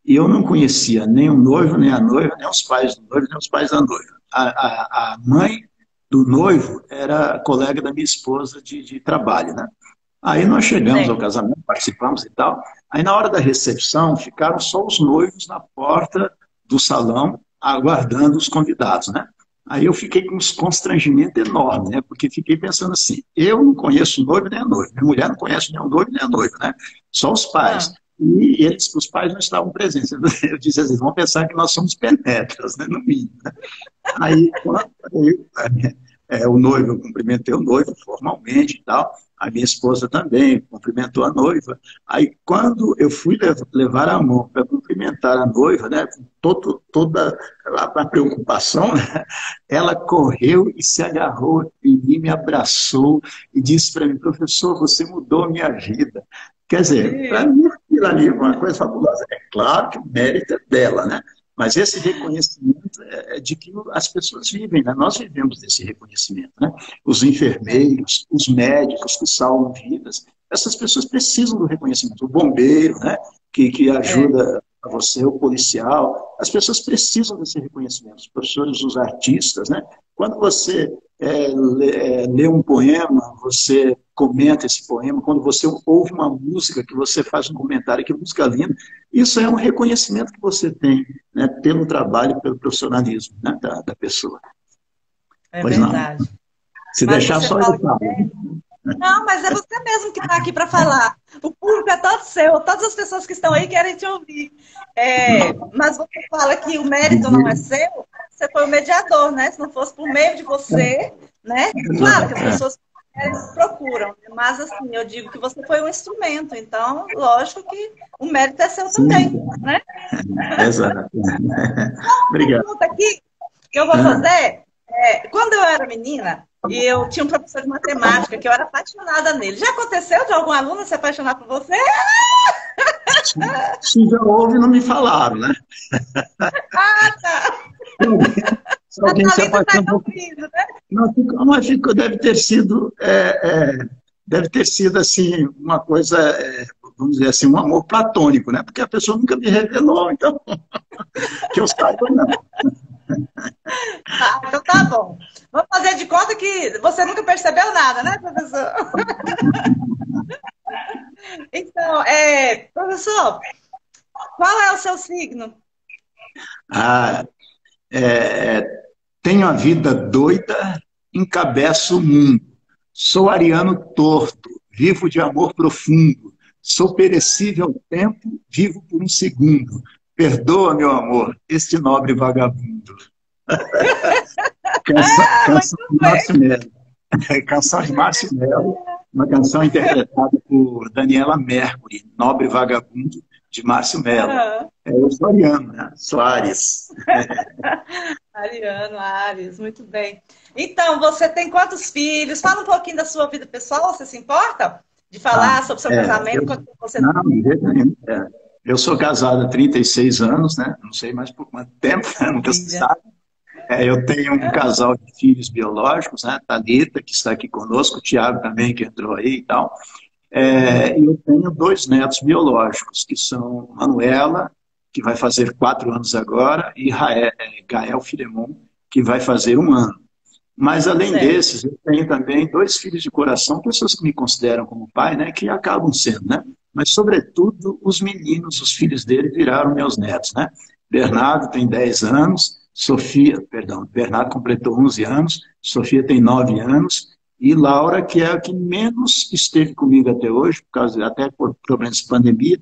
Speaker 3: e eu não conhecia nem o noivo, nem a noiva, nem os pais do noivo, nem os pais da noiva. A mãe do noivo era colega da minha esposa de trabalho, né? Aí nós chegamos ao
Speaker 1: Sim.
Speaker 3: casamento, participamos e tal. Aí na hora da recepção ficaram só os noivos na porta do salão aguardando os convidados, né? Aí eu fiquei com um constrangimento enorme, né? Porque fiquei pensando assim, eu não conheço o noivo nem a noiva, minha mulher não conhece nem o noivo nem a noiva, né? Só os pais.
Speaker 1: Ah,
Speaker 3: E os pais não estavam presentes. Eu disse assim, vão pensar que nós somos penetras, né? No mínimo. Aí, o noivo, eu cumprimentei o noivo formalmente e tal, a minha esposa também cumprimentou a noiva. Aí, quando eu fui levar a mão para cumprimentar a noiva, né, com toda a preocupação, né, ela correu e se agarrou em mim, me abraçou e disse para mim, professor, você mudou a minha vida. Quer dizer, para
Speaker 1: sim.
Speaker 3: mim, aquilo ali foi uma coisa fabulosa. É claro que o mérito é dela, né? Mas esse reconhecimento é de que as pessoas vivem, né? Nós vivemos desse reconhecimento, né? Os enfermeiros, os médicos que salvam vidas, essas pessoas precisam do reconhecimento. O bombeiro, né? Que
Speaker 1: É,
Speaker 3: ajuda a você, o policial, as pessoas precisam desse reconhecimento. Os professores, os artistas, né? Quando você lê um poema, você comenta esse poema, quando você ouve uma música que você faz um comentário, que música linda, isso é um reconhecimento que você tem, né, pelo trabalho, pelo profissionalismo, né, da pessoa.
Speaker 1: É
Speaker 3: Pois não.
Speaker 1: verdade.
Speaker 3: Se
Speaker 1: Mas
Speaker 3: deixar
Speaker 1: você
Speaker 3: só
Speaker 1: fala
Speaker 3: eu
Speaker 1: que
Speaker 3: falo.
Speaker 1: não, mas é você mesmo que está aqui para falar. O público é todo seu, todas as pessoas que estão aí querem te ouvir. Mas você fala que o mérito não é seu, você foi o mediador, né? Se não fosse por meio de você, né? Claro que as pessoas procuram, né? Mas assim, eu digo que você foi um instrumento, então, lógico que o mérito é seu também,
Speaker 3: Sim,
Speaker 1: né?
Speaker 3: exato. Obrigado.
Speaker 1: Pergunta aqui que eu vou fazer. Quando eu era menina, eu tinha um professor de matemática que eu era apaixonada nele. Já aconteceu de algum aluno se apaixonar por você?
Speaker 3: Se já houve, não me falaram, né?
Speaker 1: Ah, tá.
Speaker 3: Se
Speaker 1: A
Speaker 3: alguém se
Speaker 1: Thalita está
Speaker 3: apaixonou.
Speaker 1: ouvindo, né?
Speaker 3: Não, mas deve ter sido assim, uma coisa, vamos dizer assim, um amor platônico, né? Porque a pessoa nunca me revelou, então, que eu saiba, não.
Speaker 1: Ah, então tá bom. Vamos fazer de conta que você nunca percebeu nada, né, professor? Então, professor, qual é o seu signo?
Speaker 3: Ah, é, tenho a vida doida, encabeço o mundo. Sou ariano torto, vivo de amor profundo. Sou perecível ao tempo, vivo por um segundo. Perdoa, meu amor, este nobre vagabundo. Canção
Speaker 1: Muito
Speaker 3: de
Speaker 1: bem.
Speaker 3: Márcio Melo. Canção de Márcio Melo, uma canção interpretada por Daniela Mercury, Nobre Vagabundo, de Márcio Melo.
Speaker 1: Aham.
Speaker 3: Eu sou ariano, né? Soares.
Speaker 1: Ariano, Ares, muito bem. Então, você tem quantos filhos? Fala um pouquinho da sua vida pessoal, você se importa? De
Speaker 3: Ah,
Speaker 1: falar sobre o seu
Speaker 3: eu,
Speaker 1: casamento, quando você
Speaker 3: não, de jeito nenhum. Eu sou casado há 36 anos, né? Não sei mais por quanto tempo, né? Nunca se
Speaker 1: maravilha.
Speaker 3: sabe. Eu tenho um casal de filhos biológicos, né? Thalita, que está aqui conosco, o Tiago também, que entrou aí e tal. E eu tenho dois netos biológicos, que são Manuela, que vai fazer 4 anos agora, e Gael Filemon, que vai fazer 1 ano. Mas, além
Speaker 1: Certo.
Speaker 3: desses, eu tenho também dois filhos de coração, pessoas que me consideram como pai, né, que acabam sendo, né? Mas, sobretudo, os meninos, os filhos dele, viraram meus netos, né? Bernardo tem 10 anos, Bernardo completou 11 anos, Sofia tem 9 anos, e Laura, que é a que menos esteve comigo até hoje, até por problemas de pandemia,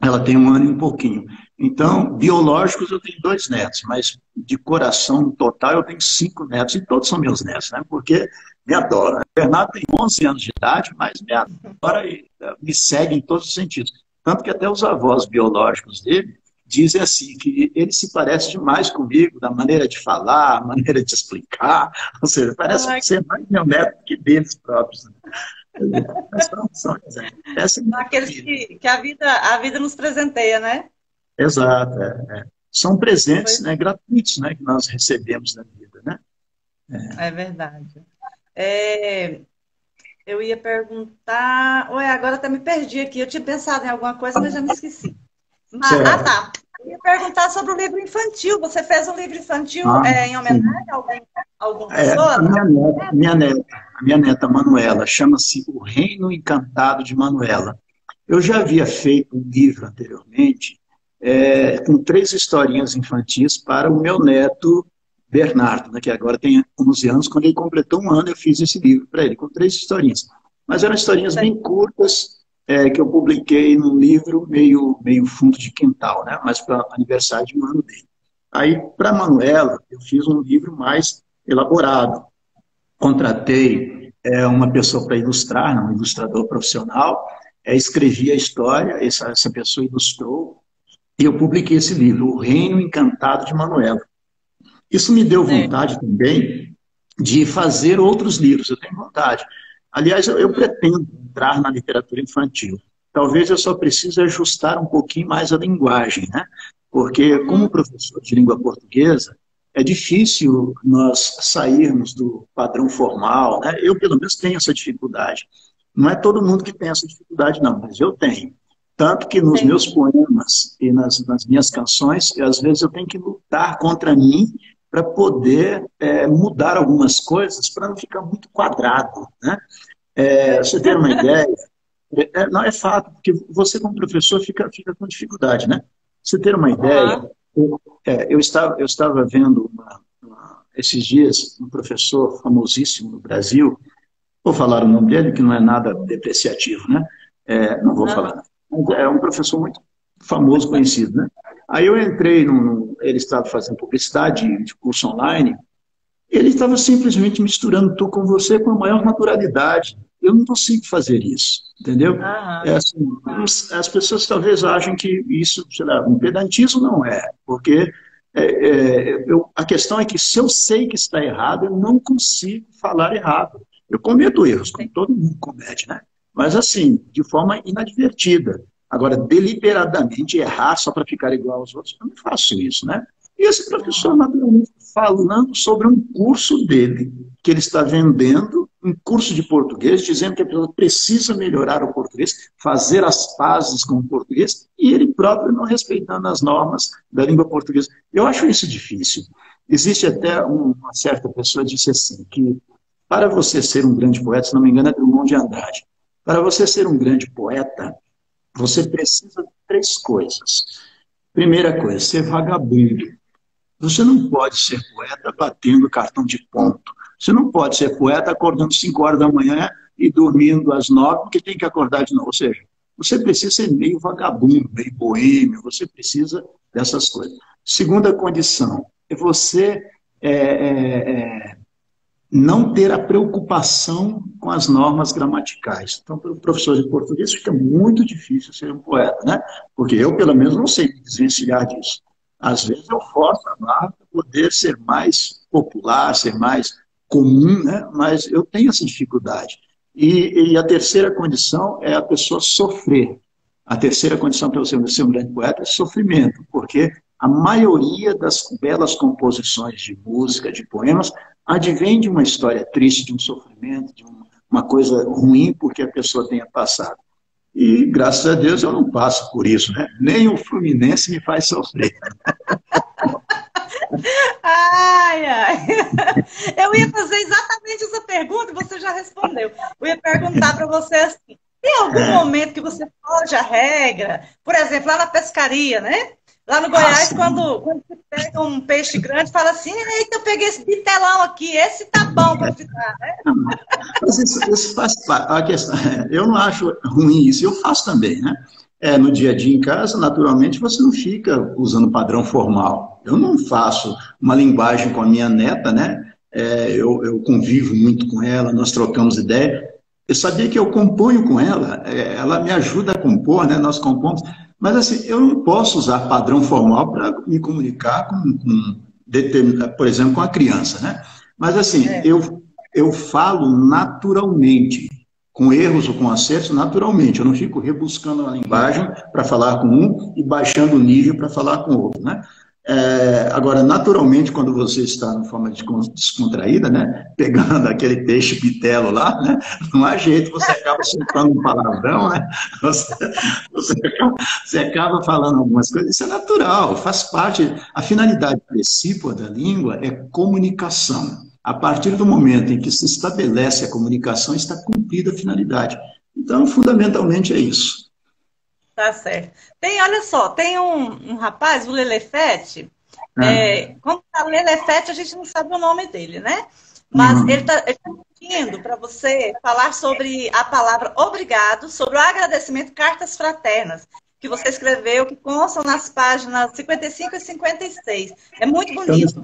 Speaker 3: ela tem 1 ano e um pouquinho. Então, biológicos eu tenho 2 netos, mas de coração, no total, eu tenho 5 netos, e todos são meus netos, né? Porque me adoram. O Bernardo tem 11 anos de idade, mas me adora e me segue em todos os sentidos. Tanto que até os avós biológicos dele dizem assim, que ele se parece demais comigo, da maneira de falar, maneira de explicar, ou seja, parece
Speaker 1: Ai,
Speaker 3: ser mais meu neto que deles próprios. Né? Essa é a minha
Speaker 1: aqueles
Speaker 3: família.
Speaker 1: que a vida nos presenteia, né?
Speaker 3: Exato. São presentes,
Speaker 1: Pois
Speaker 3: né, gratuitos, né, que nós recebemos na vida, né?
Speaker 1: é verdade. É, eu ia perguntar. Ué, agora até me perdi aqui. Eu tinha pensado em alguma coisa, mas já me esqueci.
Speaker 3: Certo.
Speaker 1: Tá. Eu ia perguntar sobre o livro infantil. Você fez um livro infantil
Speaker 3: Ah,
Speaker 1: em
Speaker 3: sim.
Speaker 1: homenagem a alguma pessoa?
Speaker 3: A minha neta Manuela, chama-se O Reino Encantado de Manuela. Eu já havia feito um livro anteriormente, com 3 historinhas infantis para o meu neto Bernardo, né, que agora tem 11 anos. Quando ele completou 1 ano, eu fiz esse livro para ele, com 3 historinhas. Mas eram historinhas bem curtas, que eu publiquei num livro meio fundo de quintal, né, mas para aniversário de 1 ano dele. Aí, para a Manuela, eu fiz um livro mais elaborado. Contratei uma pessoa para ilustrar, um ilustrador profissional, escrevi a história, essa pessoa ilustrou, e eu publiquei esse livro, O Reino Encantado de Manuela. Isso me deu
Speaker 1: Certo.
Speaker 3: vontade também de fazer outros livros, eu tenho vontade. Aliás, eu pretendo entrar na literatura infantil. Talvez eu só precise ajustar um pouquinho mais a linguagem, né? Porque, como
Speaker 1: Uhum.
Speaker 3: professor de língua portuguesa, é difícil nós sairmos do padrão formal, né? Eu, pelo menos, tenho essa dificuldade. Não é todo mundo que tem essa dificuldade, não, mas eu tenho. Tanto que nos meus
Speaker 1: Entendi.
Speaker 3: poemas e nas minhas canções, às vezes eu tenho que lutar contra mim para poder mudar algumas coisas, para não ficar muito quadrado, né? Você ter uma ideia, não é fato, porque você como professor fica com dificuldade, né? Você ter uma ideia,
Speaker 1: Aham.
Speaker 3: eu estava vendo esses dias, um professor famosíssimo no Brasil, vou falar o nome dele, que não é nada depreciativo, né? Não vou falar. Mas é um professor muito famoso, conhecido, né? Aí eu entrei, ele estava fazendo publicidade de curso online, ele estava simplesmente misturando tu com você com a maior naturalidade. Eu não consigo fazer isso, entendeu? Assim, as pessoas talvez achem que isso, sei lá, um pedantismo não é, porque a questão é que se eu sei que está errado, eu não consigo falar errado. Eu cometo erros, como todo mundo comete, né? Mas assim, de forma inadvertida. Agora, deliberadamente errar só para ficar igual aos outros, eu não faço isso, né? E esse professor, naturalmente, falando sobre um curso dele, que ele está vendendo, um curso de português, dizendo que a pessoa precisa melhorar o português, fazer as pazes com o português, e ele próprio não respeitando as normas da língua portuguesa. Eu acho isso difícil. Existe até uma certa pessoa que disse assim, que para você ser um grande poeta, se não me engano, é Drummond de Andrade, para você ser um grande poeta, você precisa de 3 coisas. Primeira coisa, ser vagabundo. Você não pode ser poeta batendo cartão de ponto. Você não pode ser poeta acordando 5 horas da manhã e dormindo às 9, porque tem que acordar de novo. Ou seja, você precisa ser meio vagabundo, meio boêmio, você precisa dessas coisas. Segunda condição, é você não ter a preocupação com as normas gramaticais. Então, para o professor de português fica muito difícil ser um poeta, né? Porque eu, pelo menos, não sei me desvencilhar disso. Às vezes eu forço a barra para poder ser mais popular, ser mais comum, né? Mas eu tenho essa dificuldade. E a terceira condição é a pessoa sofrer. A terceira condição para você ser um grande poeta é sofrimento, porque a maioria das belas composições de música, de poemas, advém de uma história triste, de um sofrimento, de uma coisa ruim porque a pessoa tenha passado. E, graças a Deus, eu não passo por isso, né? Nem o Fluminense me faz sofrer.
Speaker 1: Ai, ai. Eu ia fazer exatamente essa pergunta e você já respondeu. Eu ia perguntar para você assim, tem algum momento que você foge à regra? Por exemplo, lá na pescaria, né? Lá no Goiás, quando você pega um peixe grande, fala assim, eita, eu peguei esse bitelão aqui, esse tá bom para ficar, né?
Speaker 3: Mas isso faz parte. A questão, eu não acho ruim isso, eu faço também, né? No dia a dia em casa, naturalmente, você não fica usando padrão formal. Eu não faço uma linguagem com a minha neta, né? Eu convivo muito com ela, nós trocamos ideia. Eu sabia que eu componho com ela, ela me ajuda a compor, né? Nós compomos. Mas, assim, eu não posso usar padrão formal para me comunicar por exemplo, com a criança, né? Mas, assim, eu falo naturalmente, com erros ou com acertos, naturalmente. Eu não fico rebuscando a linguagem para falar com um e baixando o nível para falar com o outro, né? Agora, naturalmente, quando você está de forma descontraída, né, pegando aquele peixe bitelo lá, né, não há jeito, você acaba soltando um palavrão, né, você acaba falando algumas coisas, isso é natural, faz parte. A finalidade principal da língua é comunicação. A partir do momento em que se estabelece a comunicação, está cumprida a finalidade. Então, fundamentalmente, é isso.
Speaker 1: Tá certo. Olha só, tem um rapaz, o Lelefete, quando tá Lelefete, a gente não sabe o nome dele, né? Mas ele tá pedindo para você falar sobre a palavra obrigado, sobre o agradecimento, cartas fraternas, que você escreveu, que constam nas páginas 55 e 56. É muito bonito.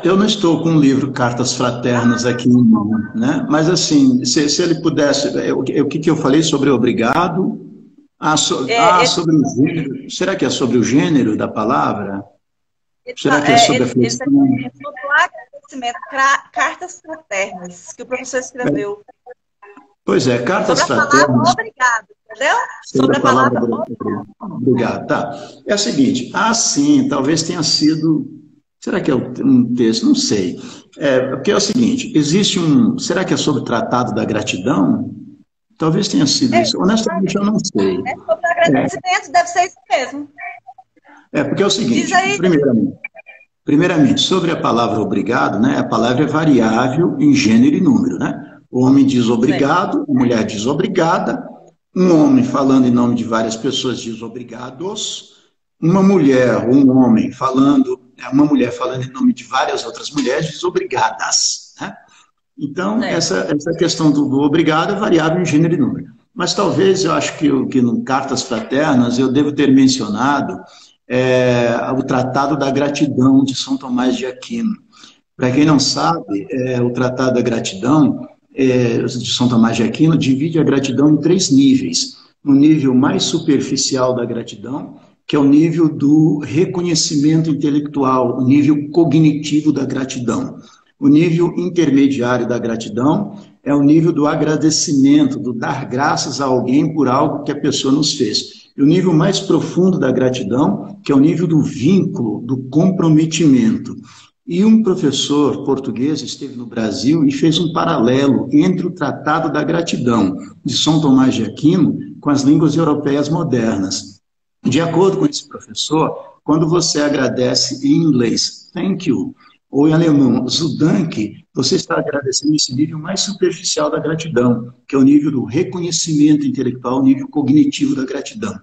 Speaker 3: Eu não estou com o livro Cartas Fraternas aqui em mão, né? Mas, assim, se ele pudesse... O que eu falei sobre obrigado? Sobre o gênero. Será que é sobre o gênero da palavra? Será que é sobre a flexão?
Speaker 1: É sobre o agradecimento, cartas fraternas, que o professor escreveu.
Speaker 3: Pois é, cartas fraternas.
Speaker 1: Sobre a palavra obrigado, entendeu?
Speaker 3: Sobre a palavra obrigado. Tá. É o seguinte, sim, talvez tenha sido... Será que é um texto? Não sei. Porque é o seguinte, existe será que é sobre o Tratado da Gratidão? Talvez tenha sido isso. Honestamente, eu não sei.
Speaker 1: Sobre agradecimento, deve ser isso mesmo.
Speaker 3: Porque é o seguinte,
Speaker 1: Diz aí.
Speaker 3: Primeiramente, sobre a palavra obrigado, né, a palavra é variável em gênero e número, né? O homem diz obrigado, a mulher diz obrigada, um homem falando em nome de várias pessoas diz obrigados, uma mulher ou um homem falando uma mulher falando em nome de várias outras mulheres, diz obrigadas, né? Então, essa questão do obrigado é variável em gênero e número. Mas talvez, eu acho que no Cartas Fraternas eu devo ter mencionado o Tratado da Gratidão de São Tomás de Aquino. Para quem não sabe, o Tratado da Gratidão de São Tomás de Aquino divide a gratidão em 3 níveis. No nível mais superficial da gratidão, que é o nível do reconhecimento intelectual, o nível cognitivo da gratidão. O nível intermediário da gratidão é o nível do agradecimento, do dar graças a alguém por algo que a pessoa nos fez. E o nível mais profundo da gratidão, que é o nível do vínculo, do comprometimento. E um professor português esteve no Brasil e fez um paralelo entre o Tratado da Gratidão de São Tomás de Aquino com as línguas europeias modernas. De acordo com esse professor, quando você agradece em inglês, thank you, ou em alemão, so danke, você está agradecendo esse nível mais superficial da gratidão, que é o nível do reconhecimento intelectual, o nível cognitivo da gratidão.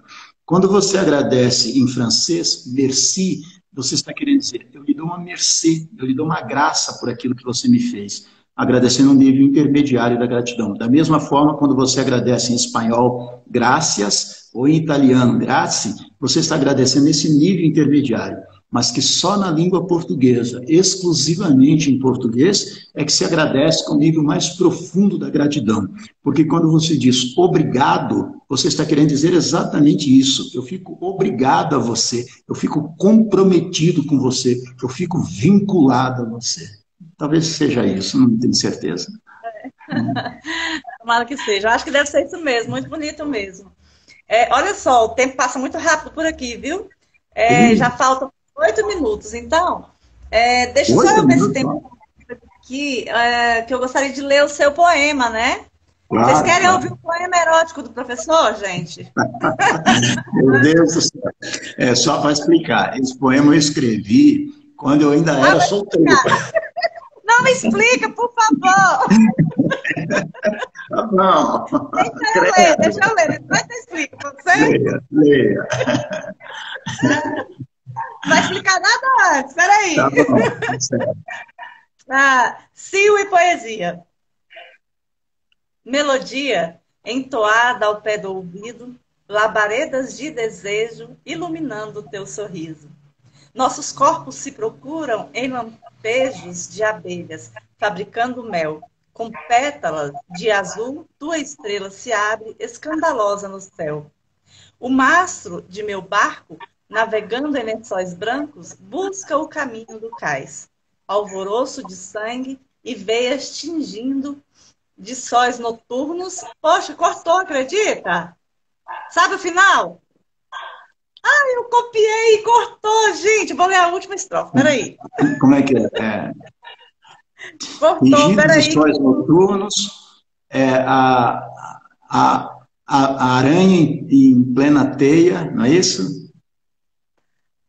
Speaker 3: Quando você agradece em francês, merci, você está querendo dizer, eu lhe dou uma mercê, eu lhe dou uma graça por aquilo que você me fez, agradecendo um nível intermediário da gratidão. Da mesma forma, quando você agradece em espanhol, gracias, ou em italiano, grazie, você está agradecendo esse nível intermediário, mas que só na língua portuguesa, exclusivamente em português, é que se agradece com o nível mais profundo da gratidão. Porque quando você diz obrigado, você está querendo dizer exatamente isso. Eu fico obrigado a você, eu fico comprometido com você, eu fico vinculado a você. Talvez seja isso, não tenho certeza.
Speaker 1: Tomara que seja. Eu acho que deve ser isso mesmo, muito bonito mesmo. Olha só, o tempo passa muito rápido por aqui, viu? Já faltam 8 minutos, então, deixa só eu ver esse tempo aqui, que eu gostaria de ler o seu poema, né? Claro, vocês querem ouvir o poema erótico do professor, gente?
Speaker 3: Meu Deus do céu. Só para explicar, esse poema eu escrevi quando eu ainda era solteiro.
Speaker 1: Não me explica, por favor.
Speaker 3: Não.
Speaker 1: Deixa eu ler, depois você explica, pode ser?
Speaker 3: Leia.
Speaker 1: Não vai explicar nada antes, peraí.
Speaker 3: Tá bom.
Speaker 1: Cio e poesia. Melodia entoada ao pé do ouvido, labaredas de desejo iluminando o teu sorriso. Nossos corpos se procuram em lampejos de abelhas, fabricando mel. Com pétalas de azul, tua estrela se abre escandalosa no céu. O mastro de meu barco, navegando em lençóis brancos, busca o caminho do cais. Alvoroço de sangue e veias tingindo de sóis noturnos. Poxa, cortou, acredita? Sabe o final? Ai, eu copiei e cortou, gente. Vou ler a última estrofe, peraí.
Speaker 3: Como é que é?
Speaker 1: Cortou,
Speaker 3: Tingindo
Speaker 1: peraí.
Speaker 3: de sóis noturnos, a aranha em plena teia, não é isso?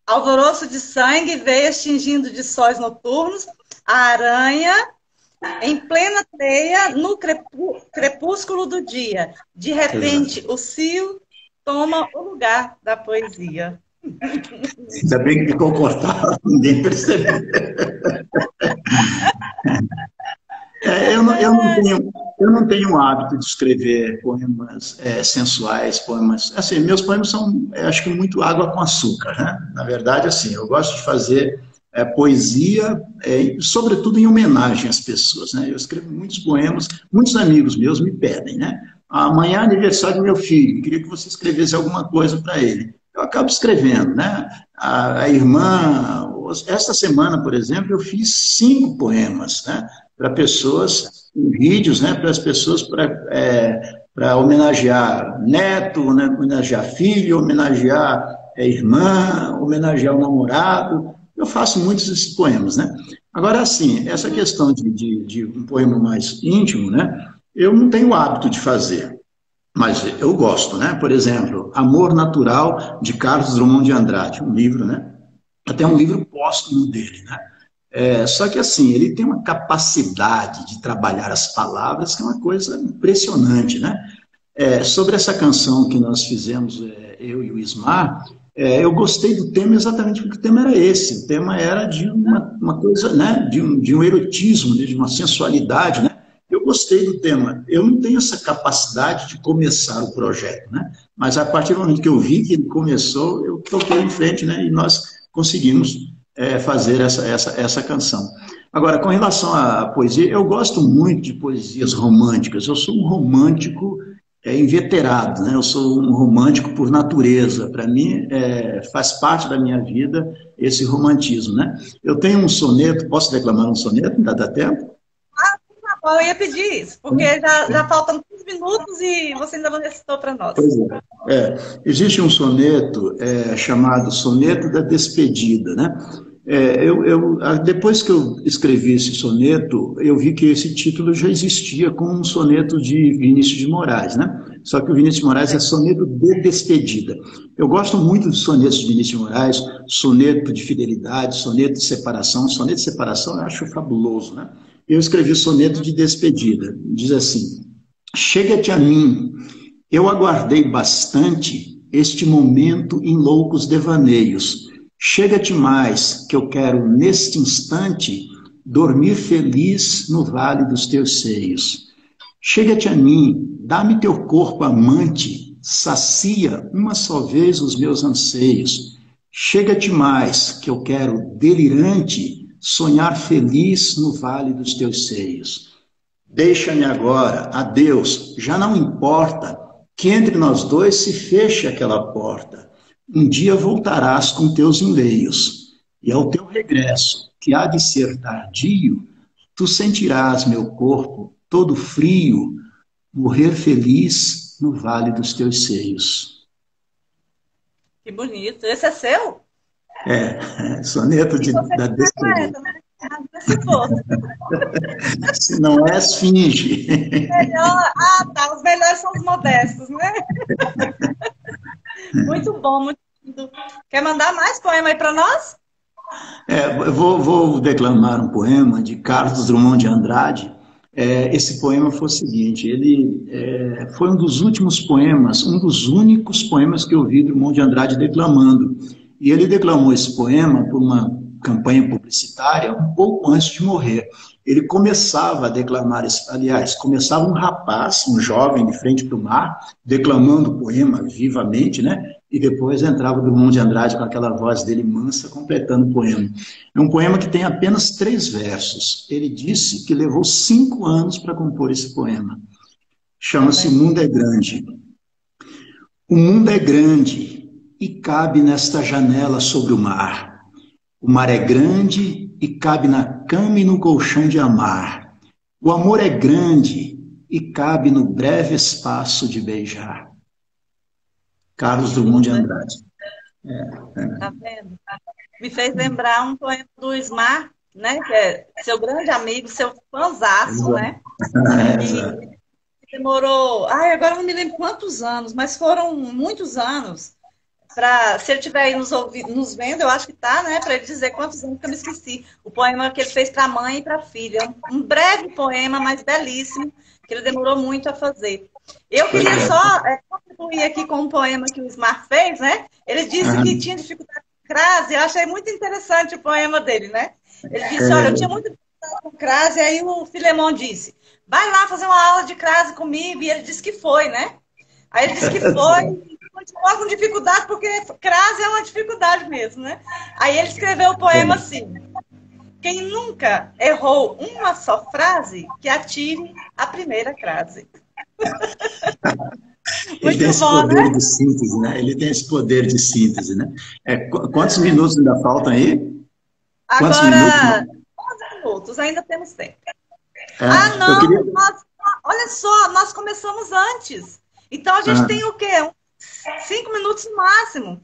Speaker 1: Alvoroço de sangue, veias tingindo de sóis noturnos, a aranha em plena teia no crepúsculo do dia. De repente, o cio toma o lugar da poesia.
Speaker 3: Ainda bem que ficou cortado, ninguém percebeu. Eu não tenho o hábito de escrever poemas sensuais, poemas... Assim, meus poemas são, acho que, muito água com açúcar, né? Na verdade, assim, eu gosto de fazer poesia, sobretudo em homenagem às pessoas, né? Eu escrevo muitos poemas, muitos amigos meus me pedem, né? Amanhã é aniversário do meu filho, queria que você escrevesse alguma coisa para ele. Eu acabo escrevendo, né? A irmã... Esta semana, por exemplo, eu fiz 5 poemas, né? Para pessoas, em vídeos, né? Para as pessoas, para homenagear neto, né? Homenagear filho, homenagear irmã, homenagear o namorado. Eu faço muitos desses poemas, né? Agora, assim, essa questão de um poema mais íntimo, né? Eu não tenho o hábito de fazer, mas eu gosto, né? Por exemplo, Amor Natural, de Carlos Drummond de Andrade, um livro, né? Até um livro póstumo dele, né? Só que, assim, ele tem uma capacidade de trabalhar as palavras que é uma coisa impressionante, né? Sobre essa canção que nós fizemos, eu e o Ismar, Eu gostei do tema exatamente porque o tema era esse. O tema era de uma coisa, né? De um erotismo, de uma sensualidade, né? Eu gostei do tema. Eu não tenho essa capacidade de começar o projeto, né? Mas a partir do momento que eu vi que ele começou, eu toquei em frente, né? E nós conseguimos fazer essa canção. Agora, com relação à poesia, eu gosto muito de poesias românticas. Eu sou um romântico inveterado, né? Eu sou um romântico por natureza. Para mim, faz parte da minha vida esse romantismo, né? Eu tenho um soneto, posso declamar um soneto? Ainda dá tempo?
Speaker 1: Eu ia pedir isso, porque já faltam 15 minutos e você ainda não recitou para nós.
Speaker 3: Pois existe um soneto chamado Soneto da Despedida, né? Depois que eu escrevi esse soneto, eu vi que esse título já existia com um soneto de Vinícius de Moraes, né? Só que o Vinícius de Moraes é soneto de despedida. Eu gosto muito dos sonetos de Vinícius de Moraes, soneto de fidelidade, soneto de separação. Soneto de separação eu acho fabuloso, né? Eu escrevi soneto de despedida. Diz assim: chega-te a mim, eu aguardei bastante este momento em loucos devaneios. Chega-te mais, que eu quero, neste instante, dormir feliz no vale dos teus seios. Chega-te a mim, dá-me teu corpo amante, sacia uma só vez os meus anseios. Chega-te mais, que eu quero, delirante, sonhar feliz no vale dos teus seios. Deixa-me agora, adeus, já não importa que entre nós dois se feche aquela porta. Um dia voltarás com teus enleios, e ao teu regresso, que há de ser tardio, tu sentirás meu corpo todo frio, morrer feliz no vale dos teus seios.
Speaker 1: Que bonito. Esse é seu?
Speaker 3: Soneto da despedida.
Speaker 1: Né? Se fosse.
Speaker 3: Se não é, finge.
Speaker 1: Melhor. Tá. Os melhores são os modestos, né? Muito bom, muito lindo. Quer mandar mais poema aí para nós?
Speaker 3: Eu vou declamar um poema de Carlos Drummond de Andrade. Esse poema foi o seguinte: ele foi um dos últimos poemas, um dos únicos poemas que eu vi Drummond de Andrade declamando. E ele declamou esse poema por uma campanha publicitária um pouco antes de morrer. Ele começava a declamar, aliás, começava um rapaz, um jovem de frente para o mar, declamando o poema vivamente, né? E depois entrava o Drummond de Andrade com aquela voz dele mansa, completando o poema. É um poema que tem apenas 3 versos. Ele disse que levou 5 anos para compor esse poema. Chama-se O Mundo é Grande. O mundo é grande e cabe nesta janela sobre o mar. O mar é grande e cabe na cama e no colchão de amar. O amor é grande e cabe no breve espaço de beijar. Carlos Drummond de Andrade.
Speaker 1: Tá vendo? Me fez lembrar um poema do Ismar, né? Que é seu grande amigo, seu fãzaço, né? E demorou... agora não me lembro quantos anos, mas foram muitos anos. Se ele estiver aí nos vendo, eu acho que tá, né? Para ele dizer quantos anos que eu me esqueci. O poema que ele fez para a mãe e para a filha. Um breve poema, mas belíssimo, que ele demorou muito a fazer. Eu queria só contribuir aqui com um poema que o Ismar fez, né? Ele disse que tinha dificuldade com crase. Eu achei muito interessante o poema dele, né? Ele disse, olha, eu tinha muita dificuldade com crase, e aí o Filemon disse, vai lá fazer uma aula de crase comigo, e ele disse que foi, né? Aí ele disse que foi... Continuar com dificuldade, porque crase é uma dificuldade mesmo, né? Aí ele escreveu o poema assim: quem nunca errou uma só frase, que atire a primeira crase.
Speaker 3: Ele tem esse poder de síntese, né? Ele tem esse poder de síntese, né? Quantos minutos ainda faltam aí?
Speaker 1: Agora, 11 minutos, ainda temos tempo. Não, olha só, nós começamos antes. Então a gente tem o quê? 5 minutos no máximo.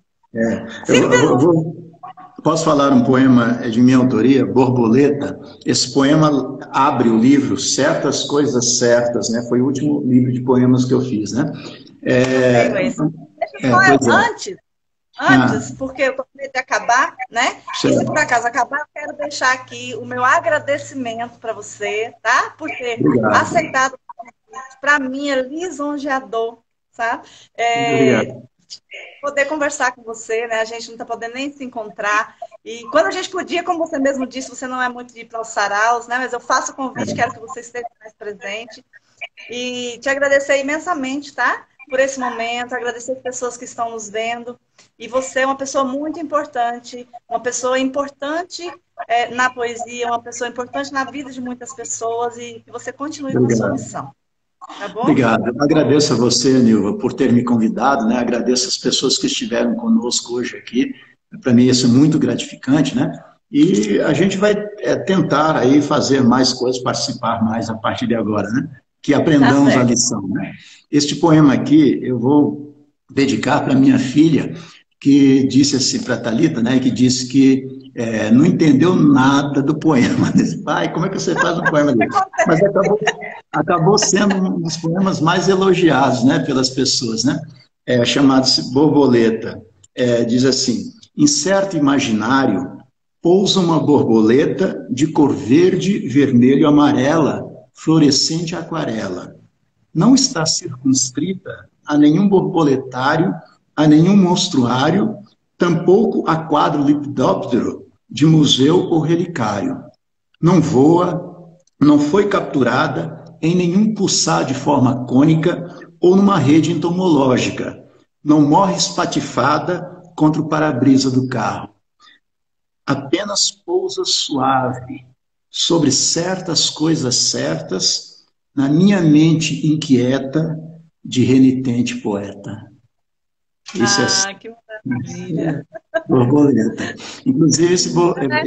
Speaker 3: Posso falar um poema de minha autoria, Borboleta? Esse poema abre o livro Certas Coisas Certas, né? Foi o último livro de poemas que eu fiz, né?
Speaker 1: Antes, porque eu estou com medo de acabar, né? E se por acaso acabar, eu quero deixar aqui o meu agradecimento para você, tá? Por ter aceitado. Para mim é lisonjeador, sabe? poder conversar com você, né? A gente não está podendo nem se encontrar. E quando a gente podia, como você mesmo disse, você não é muito de ir para os saraus, né? Mas eu faço o convite, quero que você esteja mais presente. E te agradecer imensamente, tá? Por esse momento, agradecer as pessoas que estão nos vendo. E você é uma pessoa muito importante, uma pessoa importante na poesia, uma pessoa importante na vida de muitas pessoas e que você continue com a sua missão. Tá bom?
Speaker 3: Obrigado. Eu agradeço a você, Nilva, por ter me convidado, né? Agradeço as pessoas que estiveram conosco hoje aqui. Para mim isso é muito gratificante, né? E a gente vai tentar aí fazer mais coisas, participar mais a partir de agora, né? Que aprendamos a lição, né? Este poema aqui eu vou dedicar para minha filha, que disse assim para a Thalita, né? Que disse que não entendeu nada do poema. Disse, pai, como é que você faz um poema desse? Mas acabou sendo um dos poemas mais elogiados, né, pelas pessoas, né? Chamado-se Borboleta. Diz assim: em certo imaginário pousa uma borboleta de cor verde, vermelho, amarela, fluorescente aquarela. Não está circunscrita a nenhum borboletário, a nenhum monstruário, tampouco a quadro lepidóptero de museu ou relicário. Não voa, não foi capturada em nenhum pulsar de forma cônica ou numa rede entomológica. Não morre espatifada contra o para-brisa do carro. Apenas pousa suave sobre certas coisas certas na minha mente inquieta de renitente poeta. Isso
Speaker 1: que maravilha.
Speaker 3: Borboleta. Inclusive, esse poema,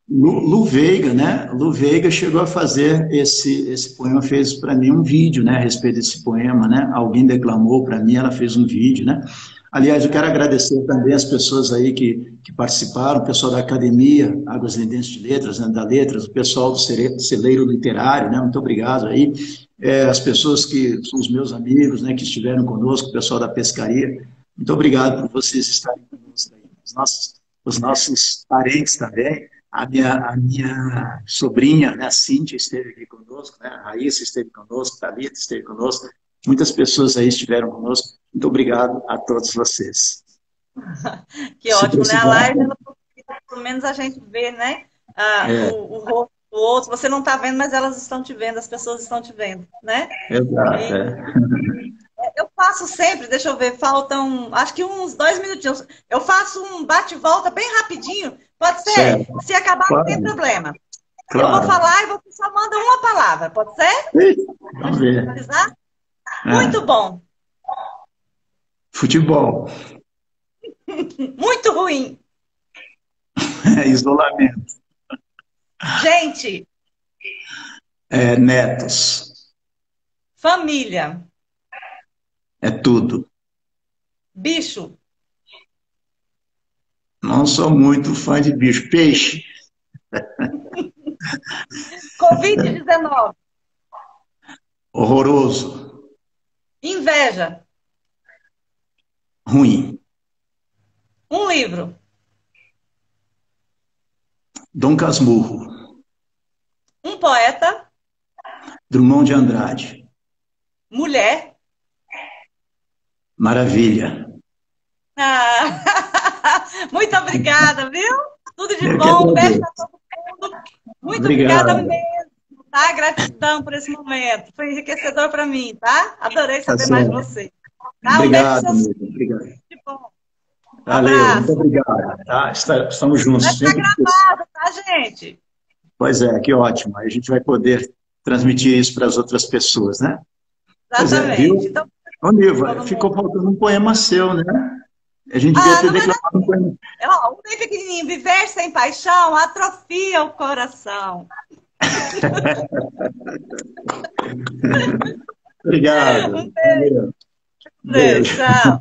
Speaker 3: Lu Veiga, né? Lu Veiga chegou a fazer esse poema, fez para mim um vídeo, né, a respeito desse poema, né? Alguém declamou para mim, ela fez um vídeo, né? Aliás, eu quero agradecer também as pessoas aí que participaram, o pessoal da Academia Águas Lindentes de Letras, né, da Letras, o pessoal do Celeiro Literário, né? Muito obrigado aí. As pessoas que são os meus amigos, né, que estiveram conosco, o pessoal da pescaria. Muito obrigado por vocês estarem conosco aí. Os nossos parentes também. A minha sobrinha, né, a Cíntia, esteve aqui conosco, né, a Raíssa esteve conosco, a Thalita esteve conosco. Muitas pessoas aí estiveram conosco. Muito obrigado a todos vocês.
Speaker 1: Que ótimo, né? A live, pelo menos a gente vê, né? O rosto do outro. Você não está vendo, mas elas estão te vendo, as pessoas estão te vendo, né?
Speaker 3: Exato.
Speaker 1: Eu faço sempre, deixa eu ver, faltam acho que uns 2 minutinhos. Eu faço um bate-volta bem rapidinho. Pode ser? Certo. Se acabar, claro. Não tem problema. Claro. Eu vou falar e você só manda uma palavra, pode ser?
Speaker 3: Vamos ver.
Speaker 1: Muito bom.
Speaker 3: Futebol.
Speaker 1: Muito ruim.
Speaker 3: Isolamento.
Speaker 1: Gente.
Speaker 3: Netos.
Speaker 1: Família.
Speaker 3: É tudo.
Speaker 1: Bicho.
Speaker 3: Não sou muito fã de bicho. Peixe.
Speaker 1: Covid-19.
Speaker 3: Horroroso.
Speaker 1: Inveja.
Speaker 3: Ruim.
Speaker 1: Um livro.
Speaker 3: Dom Casmurro.
Speaker 1: Um poeta.
Speaker 3: Drummond de Andrade.
Speaker 1: Mulher.
Speaker 3: Maravilha.
Speaker 1: Muito obrigada, viu? Tudo de bom. Beijo para todo mundo. Muito obrigada mesmo, tá? Gratidão por esse momento. Foi enriquecedor para mim, tá? Adorei saber mais de você.
Speaker 3: Tá? Obrigado, obrigado.
Speaker 1: De bom.
Speaker 3: Valeu, muito obrigado. Tá? Estamos juntos.
Speaker 1: Vai ficar gravado, tá, gente?
Speaker 3: Pois é, que ótimo. Aí a gente vai poder transmitir isso para as outras pessoas, né?
Speaker 1: Exatamente.
Speaker 3: Viu? Então, ô, Nilva, ficou faltando um poema seu, né? A gente devia ter declamado um poema.
Speaker 1: Um bem pequenininho. Viver sem paixão atrofia o coração.
Speaker 3: Obrigado.
Speaker 1: Um beijo. Beijo. Tchau.